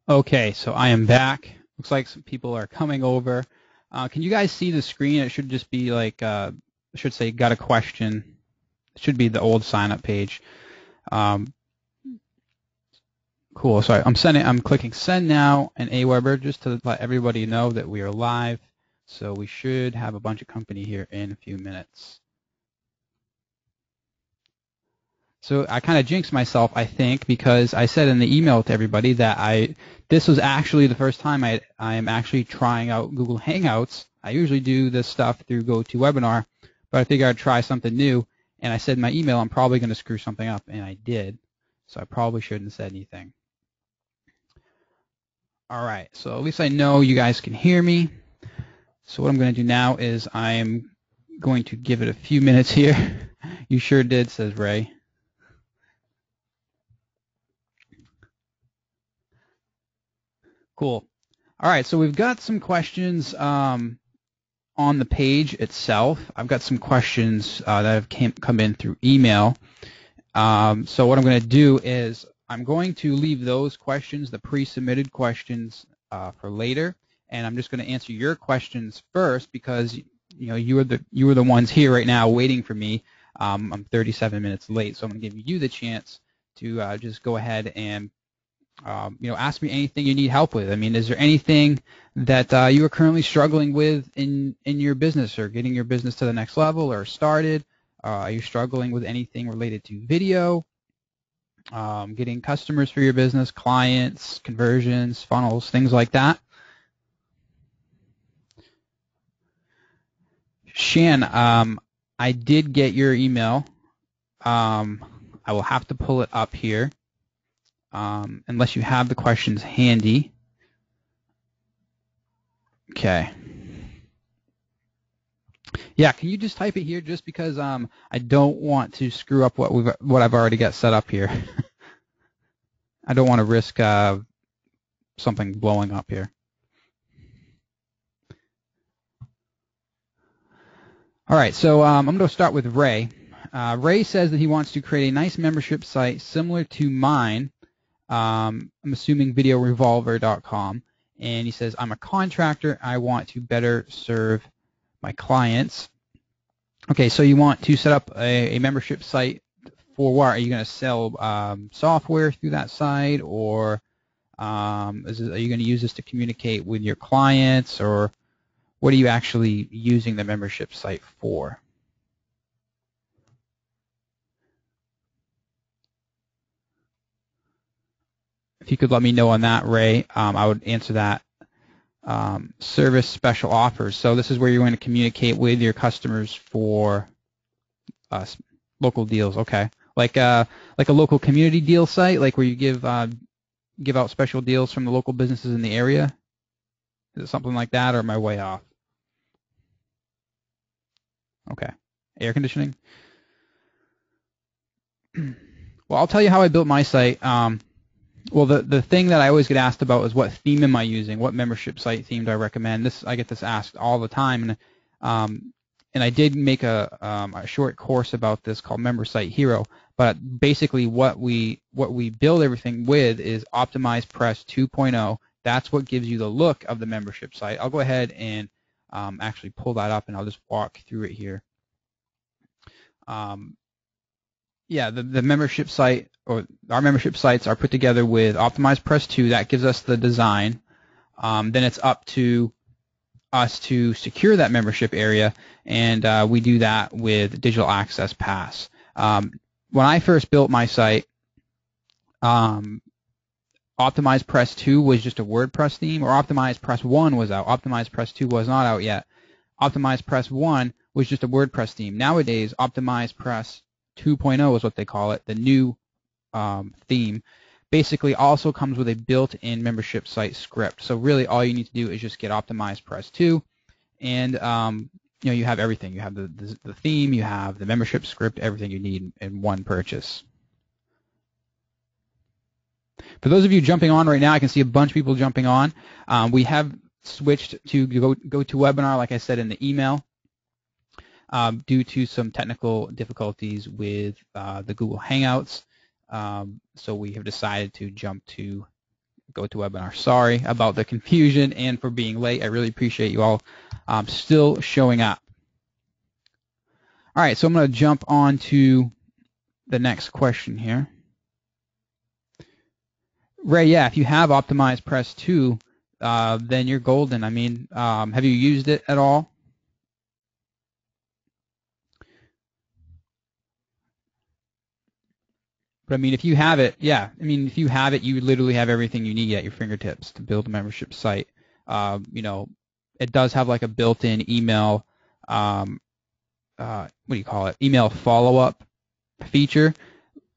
Okay, so I am back. Looks like some people are coming over. Can you guys see the screen? It should just be like, it should say got a question. It should be the old sign up page. Cool. So I'm clicking send now and Aweber just to let everybody know that we are live. So we should have a bunch of company here in a few minutes. So I kind of jinxed myself, I think, because I said in the email to everybody that this was actually the first time I am actually trying out Google Hangouts. I usually do this stuff through GoToWebinar, but I figured I'd try something new. And I said in my email I'm probably going to screw something up, and I did. So I probably shouldn't have said anything. All right, so at least I know you guys can hear me. So what I'm going to do now is I am going to give it a few minutes here. You sure did, says Ray. Cool. All right, so we've got some questions on the page itself. I've got some questions that have come in through email. So what I'm going to do is I'm going to leave those questions, the pre-submitted questions, for later, and I'm just going to answer your questions first because you were the ones here right now waiting for me. I'm 37 minutes late, so I'm going to give you the chance to just go ahead and ask me anything you need help with. I mean, is there anything that you are currently struggling with in your business or getting your business to the next level or started? Are you struggling with anything related to video, getting customers for your business, clients, conversions, funnels, things like that? Shan, I did get your email. I will have to pull it up here. Unless you have the questions handy. Okay. Yeah, can you just type it here just because I don't want to screw up what I've already got set up here. I don't want to risk something blowing up here. All right, so I'm going to start with Ray. Ray says that he wants to create a nice membership site similar to mine. I'm assuming videorevolver.com, and he says, I'm a contractor. I want to better serve my clients. Okay, so you want to set up a membership site for what? Are you going to sell software through that site, or are you going to use this to communicate with your clients, or what are you actually using the membership site for? If you could let me know on that, Ray, I would answer that. Service special offers. So this is where you're going to communicate with your customers for local deals. Okay, like a local community deal site, like where you give out special deals from the local businesses in the area. Is it something like that, or am I way off? Okay, air conditioning. Well, I'll tell you how I built my site. Well, the thing that I always get asked about is what theme am I using? What membership site theme do I recommend? I get this asked all the time, and I did make a short course about this called Member Site Hero. But basically, what we build everything with is Optimize Press 2.0. That's what gives you the look of the membership site. I'll go ahead and actually pull that up, and I'll just walk through it here. Yeah, the membership site, or our membership sites, are put together with Optimize Press 2. That gives us the design. Then it's up to us to secure that membership area, and we do that with Digital Access Pass. When I first built my site, Optimize Press 2 was just a WordPress theme, or Optimize Press 1 was out. Optimize Press 2 was not out yet. Optimize Press 1 was just a WordPress theme. Nowadays, Optimize Press 2.0 is what they call it, the new theme. Basically also comes with a built-in membership site script. So really all you need to do is just get Optimize Press 2, and you have everything. You have the theme, you have the membership script, everything you need in one purchase. For those of you jumping on right now, I can see a bunch of people jumping on. We have switched to GoToWebinar, like I said in the email, due to some technical difficulties with the Google Hangouts. So we have decided to jump to GoToWebinar. Sorry about the confusion and for being late. I really appreciate you all still showing up. All right, so I'm going to jump on to the next question here. Ray, yeah, if you have Optimize Press 2, then you're golden. I mean, have you used it at all? But I mean, if you have it, yeah, I mean, if you have it, you literally have everything you need at your fingertips to build a membership site. You know, it does have like a built-in email, what do you call it? Email follow-up feature.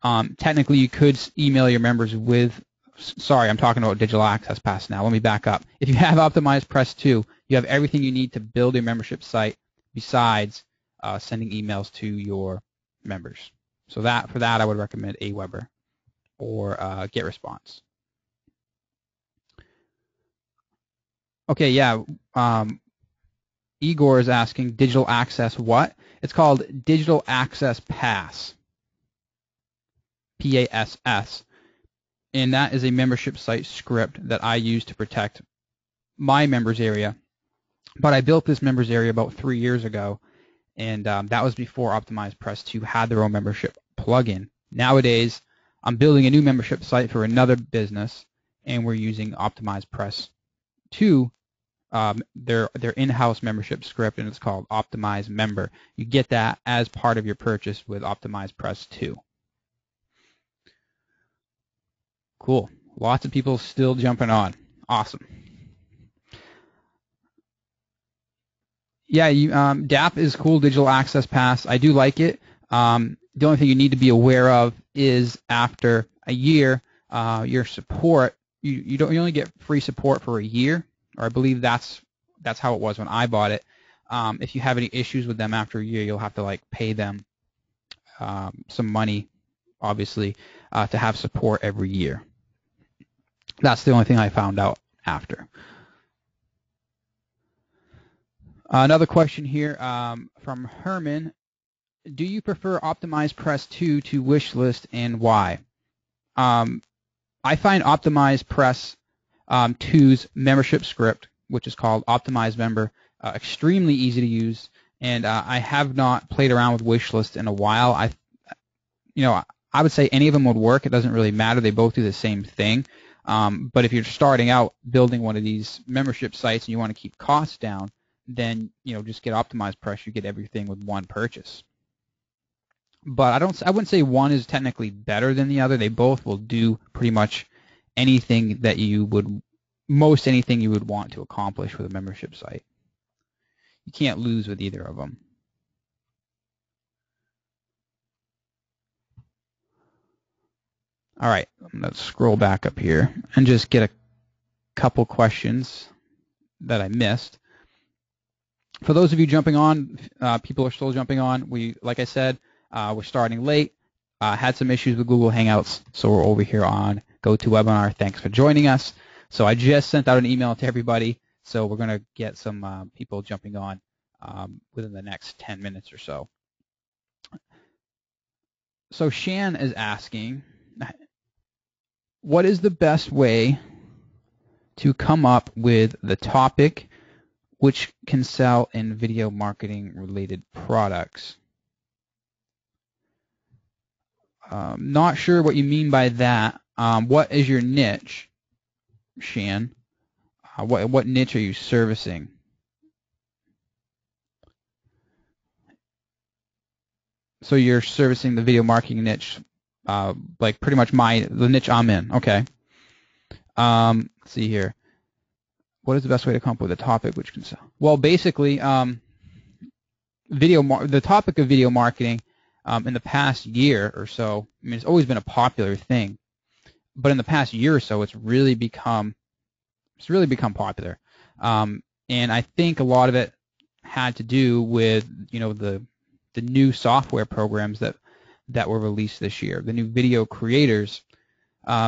Technically, you could email your members with, sorry, I'm talking about Digital Access Pass now. Let me back up. If you have Optimize Press 2, you have everything you need to build a membership site besides sending emails to your members. So for that, I would recommend Aweber or GetResponse. Okay, yeah. Igor is asking, Digital Access what? It's called Digital Access Pass. PASS. And that is a membership site script that I use to protect my members area. But I built this members area about 3 years ago, and that was before Optimize Press 2 had their own membership plugin. Nowadays, I'm building a new membership site for another business, and we're using Optimize Press 2, their in-house membership script, and it's called Optimize Member. You get that as part of your purchase with Optimize Press 2. Cool. Lots of people still jumping on. Awesome. Yeah, DAP is cool, Digital Access Pass. I do like it. The only thing you need to be aware of is after a year, your support, you only get free support for a year, or I believe that's how it was when I bought it. If you have any issues with them after a year, you'll have to like pay them some money, obviously, to have support every year. That's the only thing I found out after. Another question here from Herman. Do you prefer Optimize Press 2 to Wishlist, and why? I find Optimize Press 2's membership script, which is called Optimize Member, extremely easy to use, and I have not played around with Wishlist in a while. I would say any of them would work. It doesn't really matter. They both do the same thing. But if you're starting out building one of these membership sites and you want to keep costs down, then just get Optimize Press. You get everything with one purchase. But I wouldn't say one is technically better than the other. They both will do pretty much anything that most anything you would want to accomplish with a membership site. You can't lose with either of them. All right, I'm going to scroll back up here and just get a couple questions that I missed. For those of you jumping on, people are still jumping on. Like I said, we're starting late. Had some issues with Google Hangouts, so we're over here on GoToWebinar. Thanks for joining us. So I just sent out an email to everybody, so we're going to get some people jumping on within the next 10 minutes or so. So Shan is asking, what is the best way to come up with the topic which can sell in video marketing related products? Not sure what you mean by that. What is your niche, Shan? What niche are you servicing? So you're servicing the video marketing niche, like pretty much the niche I'm in. Okay. Let's see here. What is the best way to come up with a topic which can sell? Well, basically, the topic of video marketing in the past year or so, I mean, it's always been a popular thing, but in the past year or so, it's really become popular. And I think a lot of it had to do with the new software programs that were released this year, the new video creators,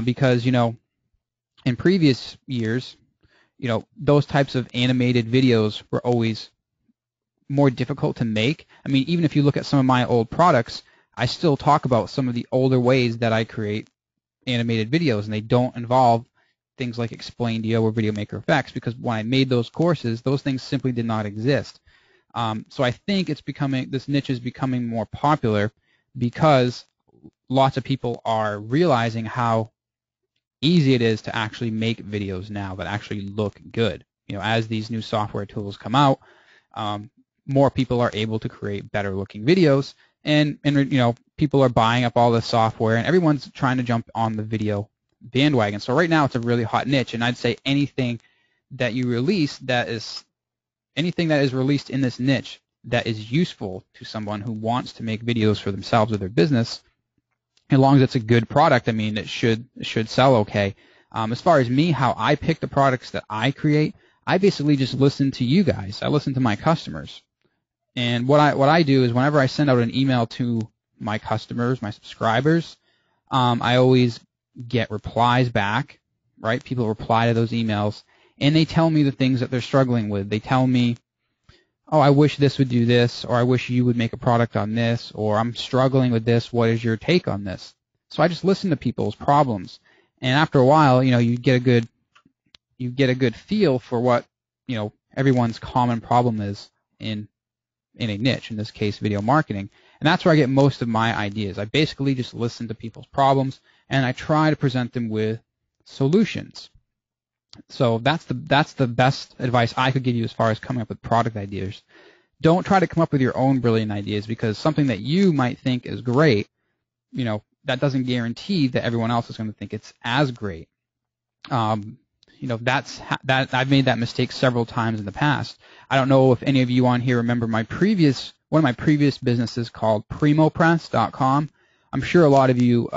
because in previous years, those types of animated videos were always more difficult to make. I mean, even if you look at some of my old products, I still talk about some of the older ways that I create animated videos, and they don't involve things like Explaindio or Video Maker Effects, because when I made those courses, those things simply did not exist. So I think this niche is becoming more popular because lots of people are realizing how easy it is to actually make videos now that actually look good. As these new software tools come out, more people are able to create better looking videos, and people are buying up all the software, and everyone's trying to jump on the video bandwagon. So right now it's a really hot niche, and I'd say anything that you release anything that is released in this niche that is useful to someone who wants to make videos for themselves or their business, as long as it's a good product, I mean, it should sell okay. As far as me, how I pick the products that I create, I basically just listen to you guys. I listen to my customers. And what I do is whenever I send out an email to my customers, my subscribers, I always get replies back, right? People reply to those emails, and they tell me the things that they're struggling with. They tell me, oh, I wish this would do this, or I wish you would make a product on this, or I'm struggling with this. What is your take on this? So I just listen to people's problems, and after a while, you get a good feel for what everyone's common problem is in a niche, in this case video marketing. And that's where I get most of my ideas. I basically just listen to people's problems and I try to present them with solutions. So that's the best advice I could give you as far as coming up with product ideas. Don't try to come up with your own brilliant ideas, because something that you might think is great, that doesn't guarantee that everyone else is going to think it's as great. That I've made that mistake several times in the past. I don't know if any of you on here remember one of my previous businesses called PrimoPress.com. I'm sure a lot of you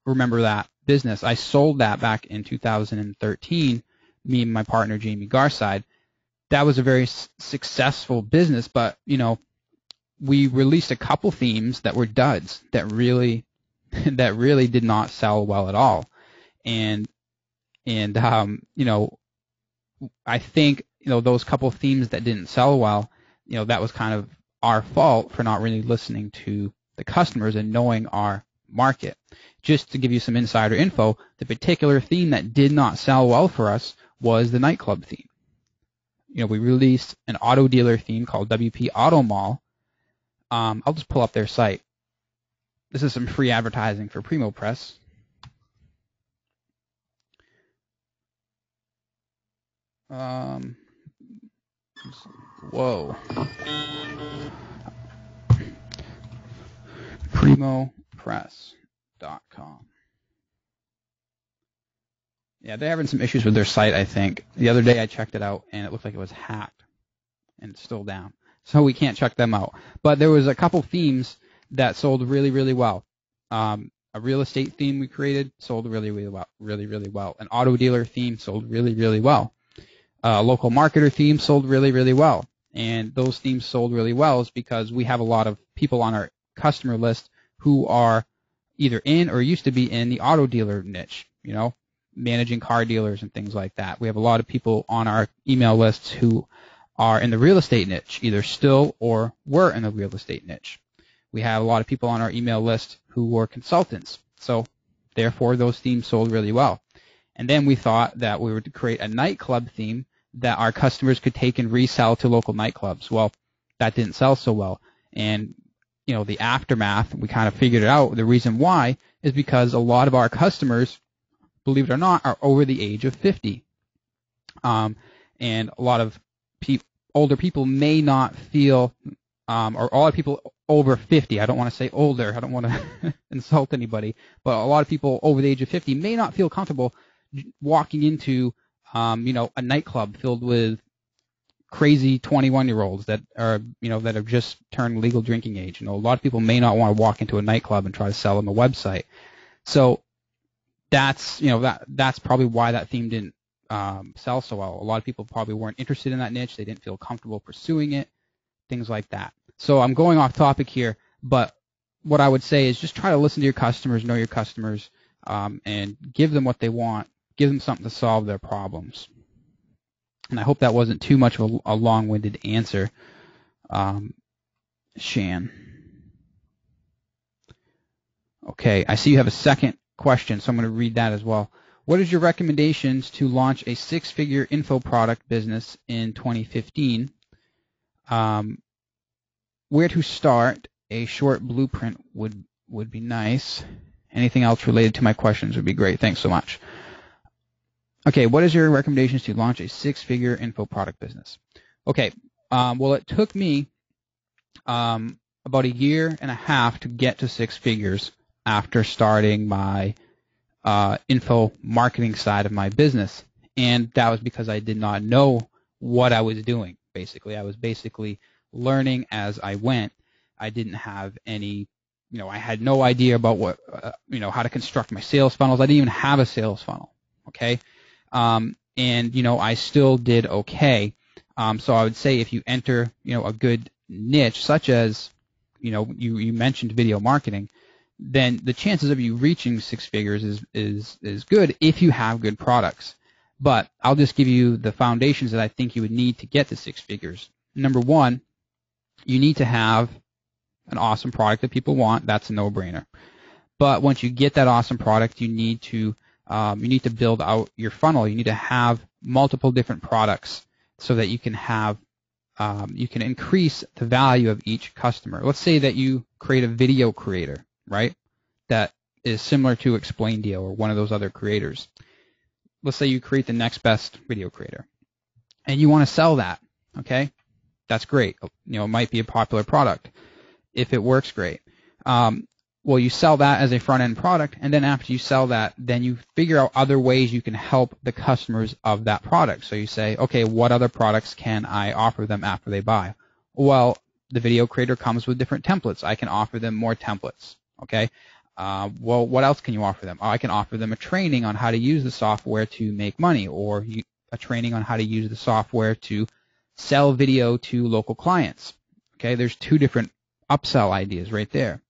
remember that business. I sold that back in 2013, me and my partner Jamie Garside. That was a very successful business, but we released a couple themes that were duds, that really did not sell well at all. And I think those couple themes that didn't sell well, that was kind of our fault for not really listening to the customers and knowing our market. Just to give you some insider info, the particular theme that did not sell well for us was the nightclub theme. We released an auto dealer theme called WP Auto Mall. I'll just pull up their site. This is some free advertising for Primo Press. Whoa. PrimoPress.com. Yeah, they're having some issues with their site, I think. The other day I checked it out, and it looked like it was hacked, and it's still down. So we can't check them out. But there was a couple themes that sold really, really well. A real estate theme we created sold really, really well. Really, really well. An auto dealer theme sold really, really well. A local marketer theme sold really, really well. And those themes sold really well is because we have a lot of people on our customer list who are either in or used to be in the auto dealer niche, managing car dealers and things like that. We have a lot of people on our email lists who are in the real estate niche, either still or were in the real estate niche. We have a lot of people on our email list who were consultants. So therefore, those themes sold really well. And then we thought that we would create a nightclub theme that our customers could take and resell to local nightclubs. Well, that didn't sell so well. And, the aftermath, we kind of figured it out. The reason why is because a lot of our customers, believe it or not, are over the age of 50. And a lot of older people may not feel, or a lot of people over 50, I don't want to say older, I don't want to insult anybody, but a lot of people over the age of 50 may not feel comfortable walking into, a nightclub filled with crazy 21-year-olds that are, that have just turned legal drinking age. A lot of people may not want to walk into a nightclub and try to sell them a website. So that's probably why that theme didn't sell so well. A lot of people probably weren't interested in that niche. They didn't feel comfortable pursuing it, things like that. So I'm going off topic here, but what I would say is just try to listen to your customers, know your customers, and give them what they want. Give them something to solve their problems. And I hope that wasn't too much of a long-winded answer, Shan. Okay, I see you have a second question, so I'm going to read that as well. What is your recommendations to launch a six-figure info product business in 2015? Where to start? A short blueprint would be nice. Anything else related to my questions would be great. Thanks so much. Okay, what is your recommendations to launch a six-figure info product business? Okay, well, it took me about a year and a half to get to six figures after starting my info marketing side of my business. And that was because I did not know what I was doing, basically. I was basically learning as I went. I didn't have any, I had no idea about what, how to construct my sales funnels. I didn't even have a sales funnel, okay? And, I still did okay. So I would say if you enter, a good niche, such as, you mentioned video marketing, then the chances of you reaching six figures is good if you have good products. But I'll just give you the foundations that I think you would need to get to six figures. Number one, you need to have an awesome product that people want. That's a no-brainer. But once you get that awesome product, you need to build out your funnel. You need to have multiple different products so that you can have you can increase the value of each customer. Let's say that you create a video creator, right? That is similar to Explaindio or one of those other creators. Let's say you create the next best video creator, and you want to sell that. Okay, that's great. It might be a popular product. If it works, great. Well, you sell that as a front-end product, and then after you sell that, then you figure out other ways you can help the customers of that product. So you say, okay, what other products can I offer them after they buy? Well, the video creator comes with different templates. I can offer them more templates, okay? Well, what else can you offer them? I can offer them a training on how to use the software to make money, or a training on how to use the software to sell video to local clients, okay? There's two different upsell ideas right there.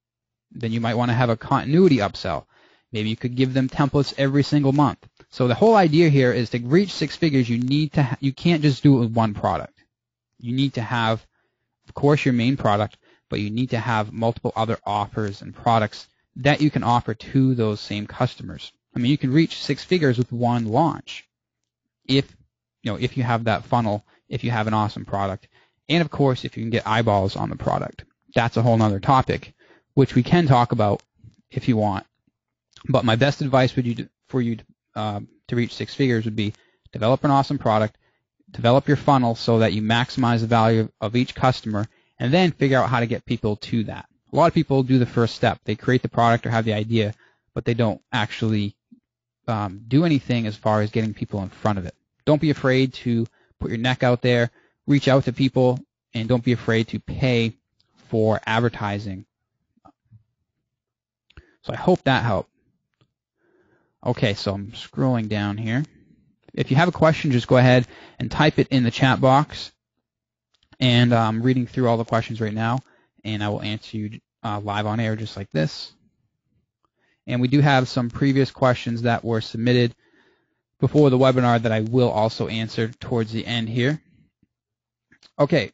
Then you might want to have a continuity upsell. Maybe you could give them templates every single month. So the whole idea here is to reach six figures, you can't just do it with one product. You need to have, of course, your main product, but you need to have multiple other offers and products that you can offer to those same customers. I mean, you can reach six figures with one launch if you have that funnel, if you have an awesome product, and of course, if you can get eyeballs on the product. That's a whole other topic, which we can talk about if you want. But my best advice for you to reach six figures would be develop an awesome product, develop your funnel so that you maximize the value of each customer, and then figure out how to get people to that. A lot of people do the first step. They create the product or have the idea, but they don't actually do anything as far as getting people in front of it. Don't be afraid to put your neck out there, reach out to people, and don't be afraid to pay for advertising. So I hope that helped. Okay, so I'm scrolling down here. If you have a question, just go ahead and type it in the chat box. And I'm reading through all the questions right now, and I will answer you live on air just like this. And we do have some previous questions that were submitted before the webinar that I will also answer towards the end here. Okay,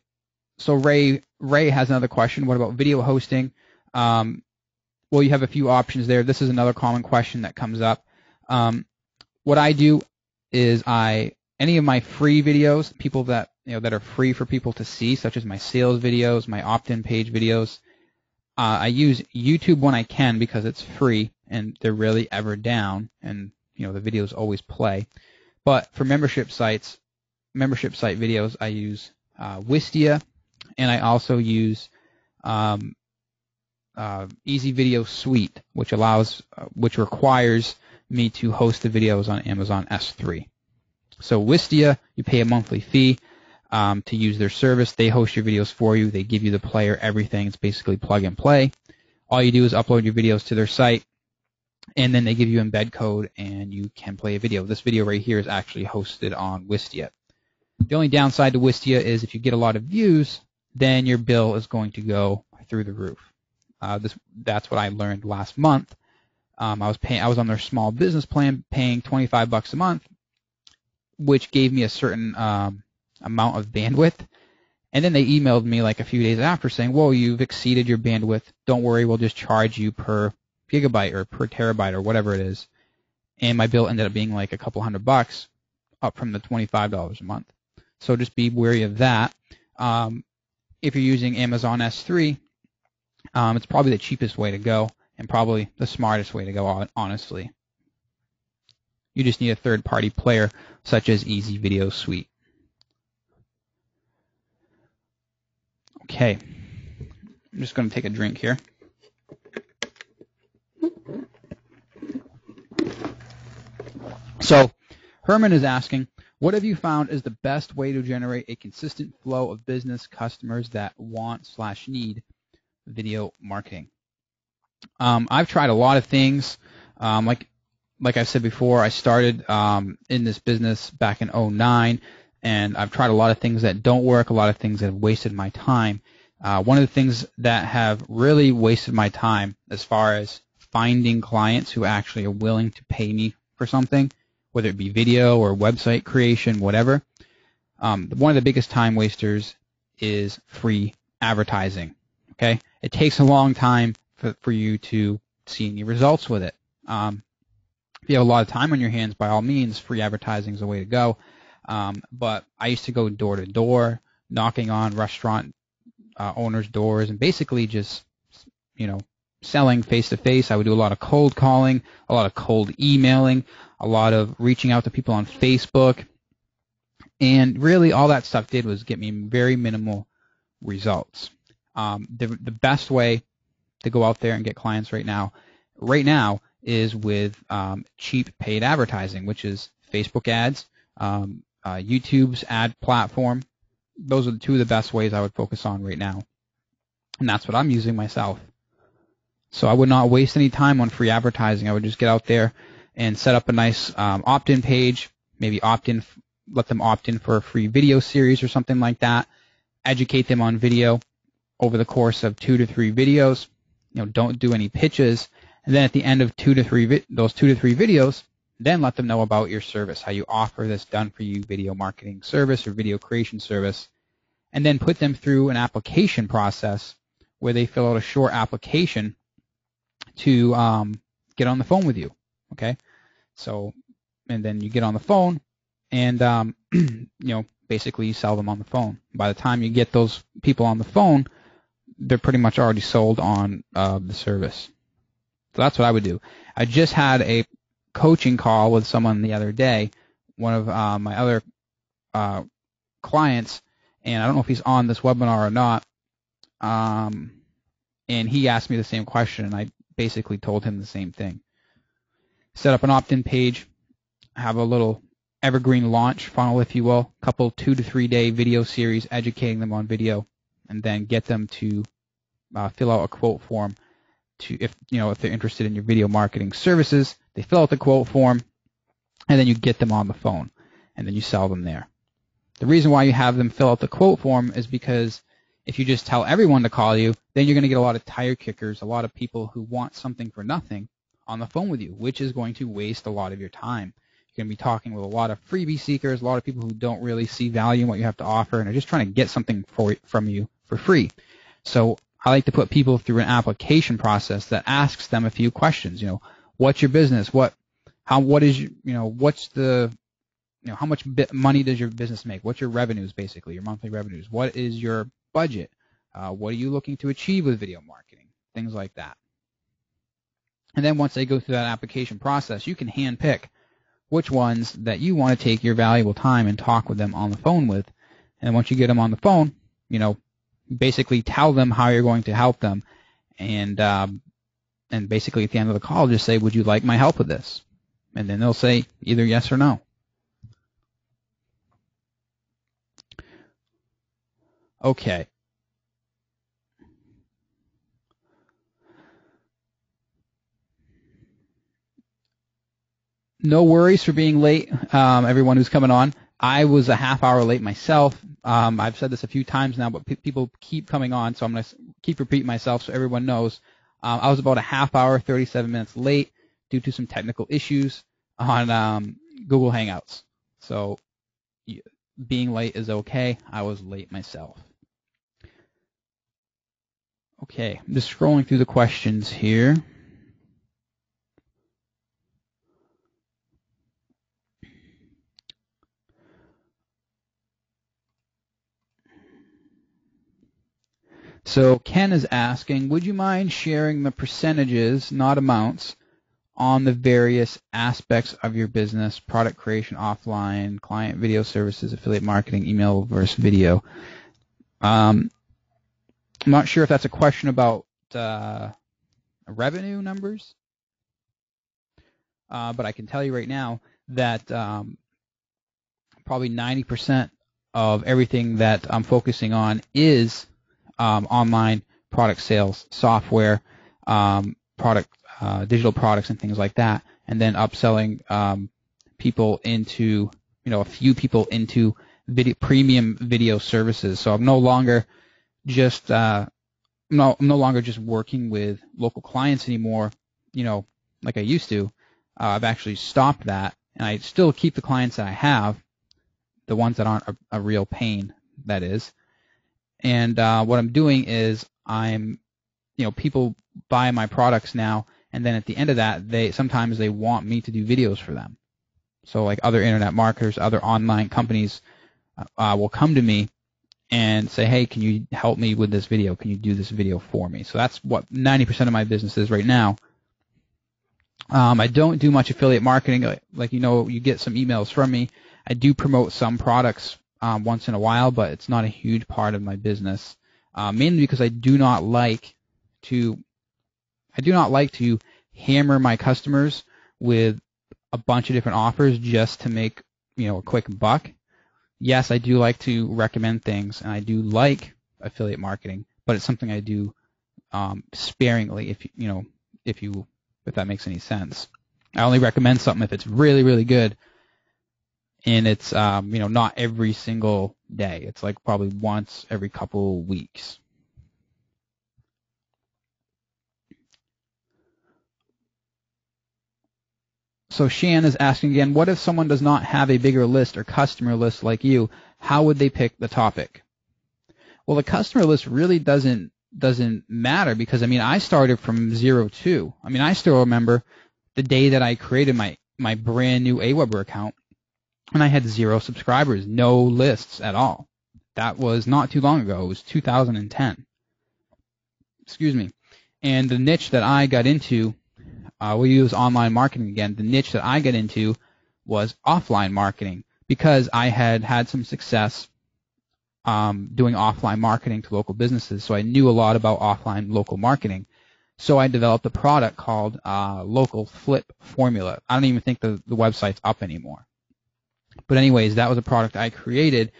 so Ray has another question. What about video hosting? Well, you have a few options there. This is another common question that comes up. What I do is any of my free videos, people that that are free for people to see, such as my sales videos, my opt-in page videos, I use YouTube when I can because it's free and they're rarely ever down, and the videos always play. But for membership site videos, I use Wistia, and I also use Easy Video Suite, which requires me to host the videos on Amazon S3. So Wistia, you pay a monthly fee to use their service. They host your videos for you. They give you the player, everything. It's basically plug and play. All you do is upload your videos to their site, and then they give you embed code, and you can play a video. This video right here is actually hosted on Wistia. The only downside to Wistia is if you get a lot of views, then your bill is going to go through the roof. That's what I learned last month. I was on their small business plan, paying $25 a month, which gave me a certain amount of bandwidth. And then they emailed me like a few days after saying, "Whoa, you've exceeded your bandwidth. Don't worry, we'll just charge you per gigabyte or per terabyte or whatever it is." and my bill ended up being like a couple $100, up from the $25 a month. So just be wary of that. If you're using Amazon S3, it's probably the cheapest way to go and probably the smartest way to go, honestly. You just need a third-party player such as Easy Video Suite. Okay, I'm just going to take a drink here. So Herman is asking, what have you found is the best way to generate a consistent flow of business customers that want/need video marketing? I've tried a lot of things. Like I said before, I started in this business back in 2009, and I've tried a lot of things that don't work, a lot of things that have wasted my time. One of the things that have really wasted my time as far as finding clients who actually are willing to pay me for something, whether it be video or website creation, whatever, one of the biggest time wasters is free advertising. Okay, it takes a long time for you to see any results with it. If you have a lot of time on your hands, by all means, free advertising is the way to go. But I used to go door to door, knocking on restaurant owners' doors, and basically just, selling face to face. I would do a lot of cold calling, a lot of cold emailing, a lot of reaching out to people on Facebook, and really all that stuff did was get me very minimal results. The best way to go out there and get clients right now is with cheap paid advertising, which is Facebook ads, YouTube's ad platform. Those are the two of the best ways I would focus on right now, and that's what I'm using myself. So I would not waste any time on free advertising. I would just get out there and set up a nice opt-in page, maybe let them opt in for a free video series or something like that, educate them on video over the course of 2 to 3 videos. Don't do any pitches. And then at the end of those 2 to 3 videos, then let them know about your service, how you offer this done-for-you video marketing service or video creation service, and then put them through an application process where they fill out a short application to get on the phone with you. Okay, so and then you get on the phone, and basically you sell them on the phone. By the time you get those people on the phone, they're pretty much already sold on the service. So that's what I would do. I just had a coaching call with someone the other day, one of my other clients, and I don't know if he's on this webinar or not, and he asked me the same question, and I basically told him the same thing. Set up an opt-in page, have a little evergreen launch funnel, if you will, a couple 2 to 3 day video series educating them on video, and then get them to fill out a quote form. If they're interested in your video marketing services, they fill out the quote form, and then you get them on the phone, and then you sell them there. The reason why you have them fill out the quote form is because if you just tell everyone to call you, then you're going to get a lot of tire kickers, a lot of people who want something for nothing on the phone with you, which is going to waste a lot of your time. You're going to be talking with a lot of freebie seekers, a lot of people who don't really see value in what you have to offer and are just trying to get something from you for free. So I like to put people through an application process that asks them a few questions. What's your business? How much money does your business make? What's your revenues, basically, your monthly revenues? What is your budget? What are you looking to achieve with video marketing? Things like that. And then once they go through that application process, you can handpick which ones that you want to take your valuable time and talk with them on the phone with. And once you get them on the phone, basically tell them how you're going to help them, and basically at the end of the call, just say, would you like my help with this? And then they'll say either yes or no. Okay. No worries for being late, everyone who's coming on. I was a half hour late myself. I've said this a few times now, but people keep coming on, so I'm going to keep repeating myself so everyone knows. I was about a half hour, 37 minutes late due to some technical issues on Google Hangouts. So being late is okay. I was late myself. Okay, I'm just scrolling through the questions here. So Ken is asking, would you mind sharing the percentages, not amounts, on the various aspects of your business: product creation, offline, client video services, affiliate marketing, email versus video? I'm not sure if that's a question about revenue numbers, but I can tell you right now that probably 90% of everything that I'm focusing on is online product sales, software, digital products and things like that, and then upselling people into, a few people into premium video services. So I'm no longer just working with local clients anymore, like I used to. I've actually stopped that, and I still keep the clients that I have, the ones that aren't a real pain, that is. And what I'm doing is people buy my products now, and then at the end of that, sometimes they want me to do videos for them. So like other internet marketers, other online companies will come to me and say, hey, can you help me with this video? Can you do this video for me? So that's what 90% of my business is right now. I don't do much affiliate marketing. Like you get some emails from me. I do promote some products once in a while, but it's not a huge part of my business, mainly because I do not like to hammer my customers with a bunch of different offers just to make a quick buck. Yes, I do like to recommend things, and I do like affiliate marketing, but it's something I do sparingly, if that makes any sense. I only recommend something if it's really, really good, and it's not every single day. It's like probably once every couple weeks. So Shan is asking again, what if someone does not have a bigger list or customer list like you? How would they pick the topic? Well, the customer list really doesn't matter, because I started from 0 too. I still remember the day that I created my brand new Aweber account, and I had 0 subscribers, no lists at all. That was not too long ago. It was 2010. Excuse me. And the niche that I got into, we'll use online marketing again. The niche that I got into was offline marketing, because I had some success doing offline marketing to local businesses, so I knew a lot about offline local marketing. So I developed a product called Local Flip Formula. I don't even think the website's up anymore. But anyways, that was a product I created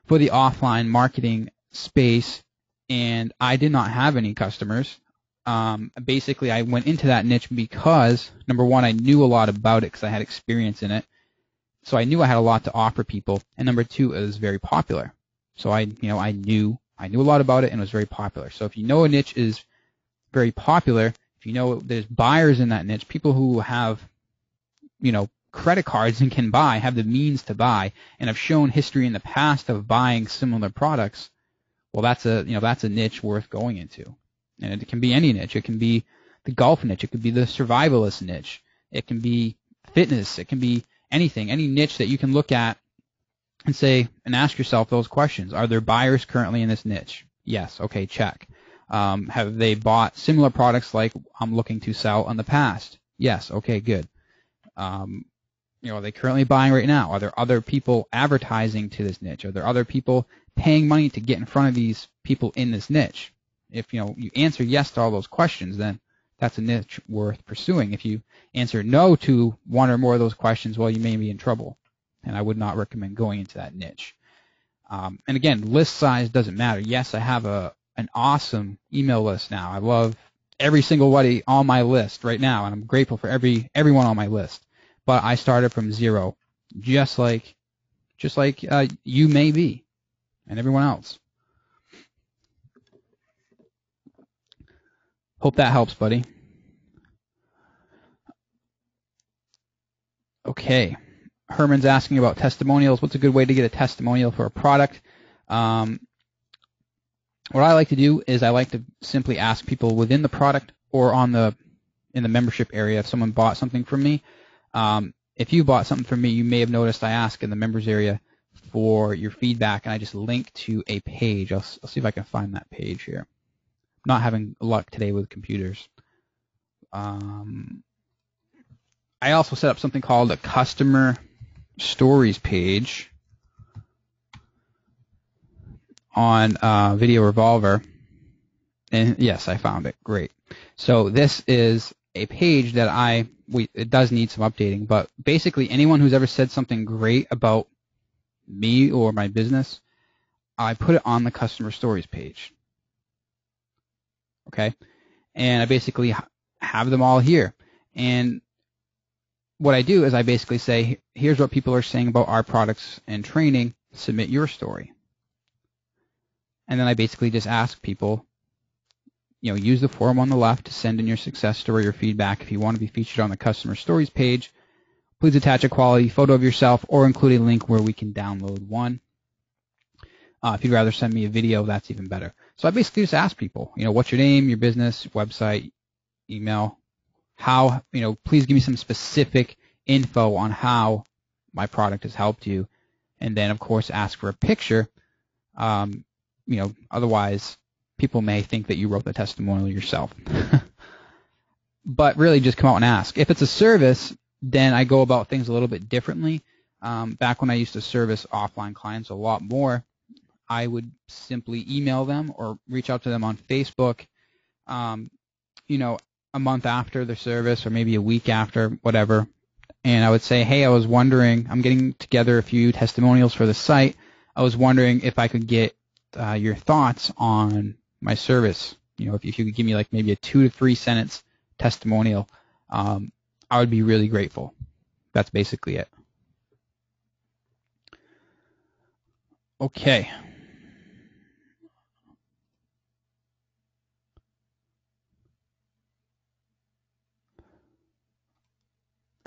for the offline marketing space, and I did not have any customers. Basically, I went into that niche because, number one, I knew a lot about it because I had experience in it. So I knew I had a lot to offer people. And number two, it was very popular. So I knew a lot about it, and it was very popular. So if you know a niche is very popular, if you know there's buyers in that niche, people who have, credit cards and can buy, have the means to buy, and have shown history in the past of buying similar products, well, that's a niche worth going into. And it can be any niche. It can be the golf niche. It could be the survivalist niche. It can be fitness. It can be anything, any niche that you can look at and say and ask yourself those questions. Are there buyers currently in this niche? Yes. Okay, check. Have they bought similar products like I'm looking to sell in the past? Yes. Okay, good. Are they currently buying right now? Are there other people advertising to this niche? Are there other people paying money to get in front of these people in this niche? If you answer yes to all those questions, then that's a niche worth pursuing. If you answer no to one or more of those questions, well, you may be in trouble, and I would not recommend going into that niche. And again, list size doesn't matter. Yes, I have an awesome email list now. I love every single buddy on my list right now, and I'm grateful for everyone on my list. But I started from 0, just like you may be, and everyone else. Hope that helps, buddy. Okay. Herman's asking about testimonials. What's a good way to get a testimonial for a product? What I like to do is I like to simply ask people within the product or in the membership area if someone bought something from me. If you bought something from me, you may have noticed I ask in the members area for your feedback, and I just link to a page. I'll see if I can find that page here. not having luck today with computers. I also set up something called a customer stories page on Video Revolver. And yes, I found it. Great. So this is a page that it does need some updating, but basically anyone who's ever said something great about me or my business, I put it on the customer stories page. Okay? And I basically have them all here. And what I do is I basically say, here's what people are saying about our products and training, submit your story. And then I basically just ask people, use the form on the left to send in your success story or feedback. If you want to be featured on the customer stories page, please attach a quality photo of yourself or include a link where we can download one. If you'd rather send me a video, that's even better. So I basically just ask people, what's your name, your business, website, email, how, please give me some specific info on how my product has helped you. And then, of course, ask for a picture. Otherwise, people may think that you wrote the testimonial yourself. But really just come out and ask. If it's a service, then I go about things a little bit differently. Back when I used to service offline clients a lot more, I would simply email them or reach out to them on Facebook, a month after the service or maybe a week after, whatever. And I would say, hey, I was wondering, I'm getting together a few testimonials for the site. I was wondering if I could get your thoughts on my service. If you could give me like maybe a 2 to 3 sentence testimonial, I would be really grateful. That's basically it. Okay.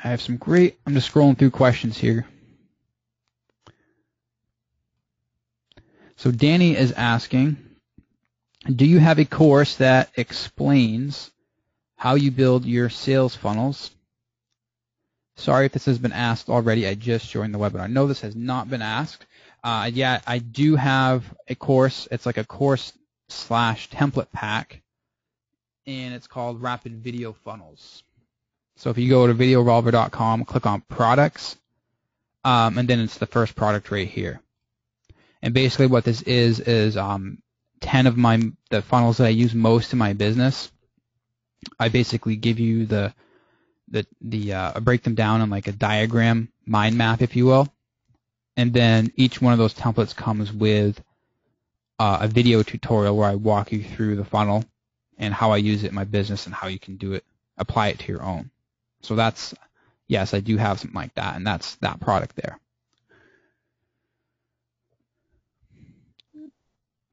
I have some I'm just scrolling through questions here. So Danny is asking, do you have a course that explains how you build your sales funnels? Sorry if this has been asked already. I just joined the webinar. No, this has not been asked. Yeah, I do have a course. It's like a course/template pack, and it's called Rapid Video Funnels. So if you go to videorevolver.com, click on products, and then it's the first product right here. And basically what this is 10 of the funnels that I use most in my business. I basically give you I break them down in like a diagram, mind map, if you will. And then each one of those templates comes with a video tutorial where I walk you through the funnel and how I use it in my business and how you can do it, apply it to your own. So yes, I do have something like that, and that's that product there.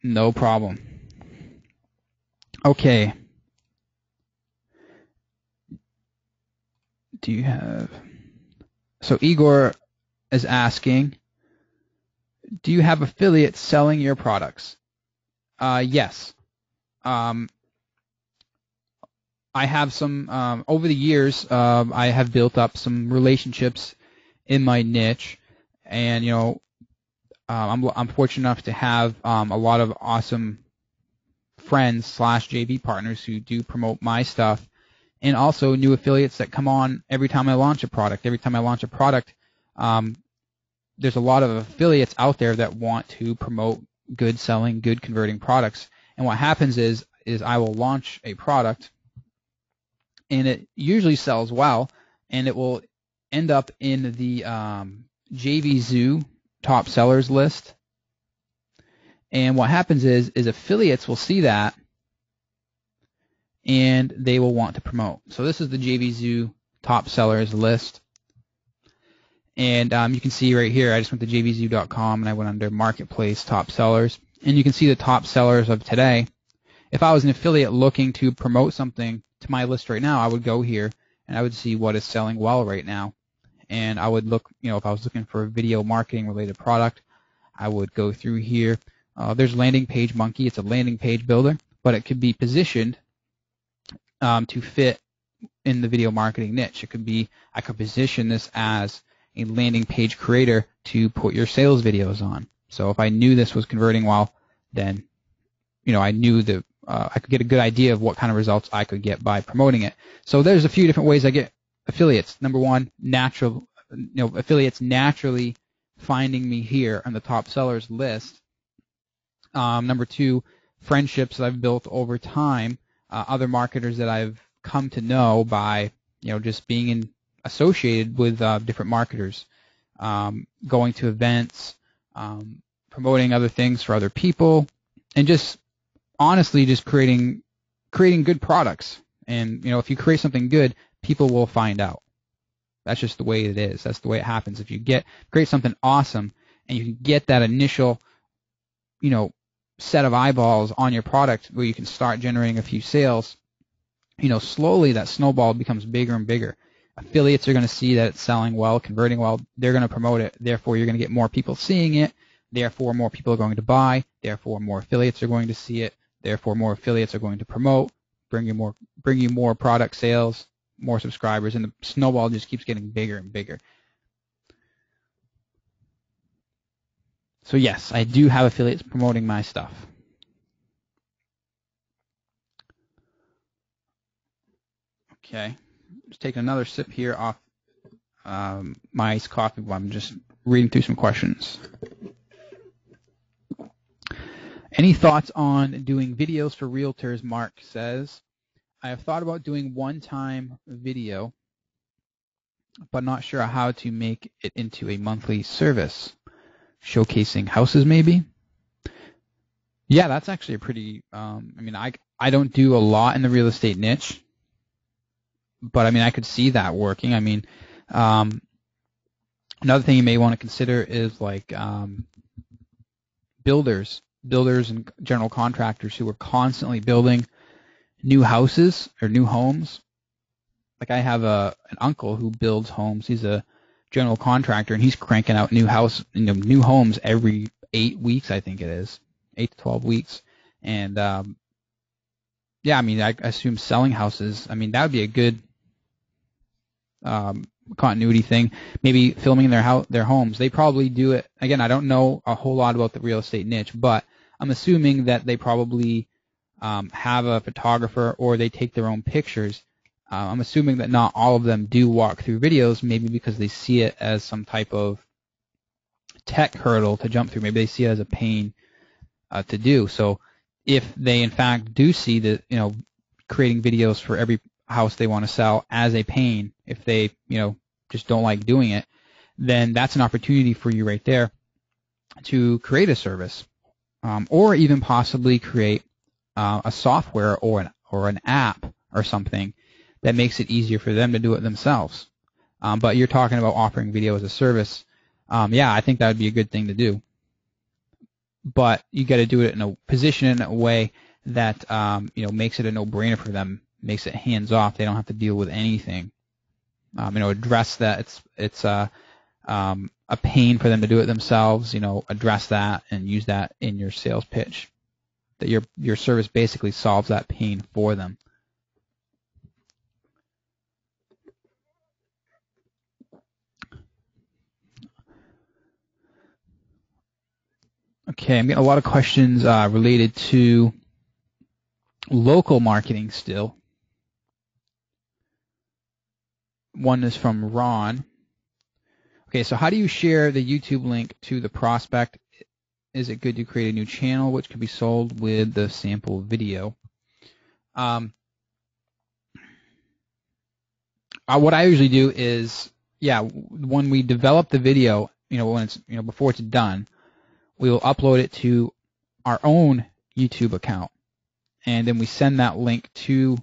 No problem. Okay. So Igor is asking, do you have affiliates selling your products? Yes. I have some, over the years, I have built up some relationships in my niche, and, I'm fortunate enough to have a lot of awesome friends/JV partners who do promote my stuff, and also new affiliates that come on every time I launch a product. Every time I launch a product, there's a lot of affiliates out there that want to promote good selling, good converting products. And what happens is I will launch a product, and it usually sells well, and it will end up in the JVZoo top sellers list. And what happens is affiliates will see that, and they will want to promote. So this is the JVZoo top sellers list. And you can see right here, I just went to jvzoo.com and I went under marketplace top sellers. And you can see the top sellers of today. If I was an affiliate looking to promote something to my list right now, I would go here and I would see what is selling well right now. And I would look, if I was looking for a video marketing related product, I would go through here. There's Landing Page Monkey. It's a landing page builder, but it could be positioned to fit in the video marketing niche. It could be, I could position this as a landing page creator to put your sales videos on. So if I knew this was converting well, then, I knew I could get a good idea of what kind of results I could get by promoting it. So there's a few different ways I get affiliates. Number one, affiliates naturally finding me here on the top sellers list. Number two, friendships that I've built over time, other marketers that I've come to know by, just being associated with different marketers, going to events, promoting other things for other people, and just honestly just creating good products. And, if you create something good, people will find out. That's just the way it is. That's the way it happens. If you create something awesome and you can get that initial, set of eyeballs on your product where you can start generating a few sales, slowly that snowball becomes bigger and bigger. Affiliates are going to see that it's selling well, converting well. They're going to promote it. Therefore, you're going to get more people seeing it. Therefore, more people are going to buy. Therefore, more affiliates are going to see it. Therefore, more affiliates are going to promote, bring you more product sales, more subscribers, and the snowball just keeps getting bigger and bigger. So yes, I do have affiliates promoting my stuff. Okay, just taking another sip here off my iced coffee while I'm just reading through some questions. Any thoughts on doing videos for realtors? Mark says, I have thought about doing one-time video, but not sure how to make it into a monthly service. Showcasing houses, maybe? Yeah, that's actually a pretty, I don't do a lot in the real estate niche, but I could see that working. Another thing you may want to consider is like builders and general contractors who are constantly building new houses or new homes. Like I have an uncle who builds homes. He's a general contractor, and he's cranking out new homes every 8 weeks, I think it is, 8 to 12 weeks. And I assume selling houses. That would be a good continuity thing. Maybe filming their homes. They probably do it. Again, I don't know a whole lot about the real estate niche, but I'm assuming that they probably have a photographer or they take their own pictures. I'm assuming that not all of them do walk through videos, maybe because they see it as some type of tech hurdle to jump through. Maybe they see it as a pain to do. So if they in fact do see that, creating videos for every house they want to sell as a pain, if they, just don't like doing it, then that's an opportunity for you right there to create a service, or even possibly create a software or an app or something that makes it easier for them to do it themselves. But you're talking about offering video as a service. I think that would be a good thing to do. But you got to do it in a way that makes it a no-brainer for them, makes it hands-off. They don't have to deal with anything. Address that it's a pain for them to do it themselves. Address that and use that in your sales pitch. That your service basically solves that pain for them. Okay, I'm getting a lot of questions related to local marketing still. One is from Ron. Okay, so how do you share the YouTube link to the prospect? Is it good to create a new channel which can be sold with the sample video? What I usually do is, when we develop the video, when it's, before it's done, we will upload it to our own YouTube account, and then we send that link to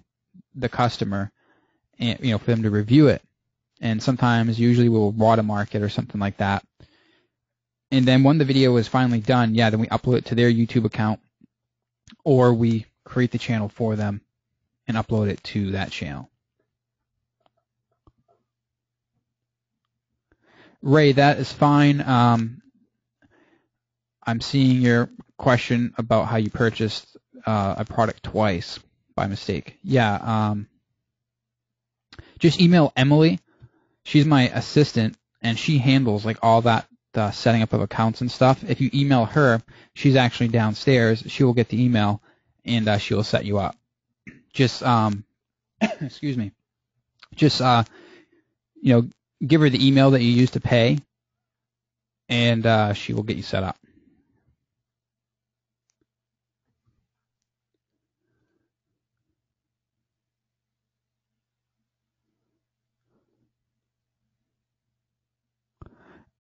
the customer, and for them to review it. And sometimes, usually, we'll watermark it or something like that. And then when the video is finally done, then we upload it to their YouTube account, or we create the channel for them and upload it to that channel. Ray, that is fine. I'm seeing your question about how you purchased a product twice by mistake. Just email Emily. She's my assistant, and she handles like all that setting up of accounts and stuff. If you email her, she's actually downstairs. She will get the email, and she will set you up. Just excuse me. Just give her the email that you use to pay, and she will get you set up.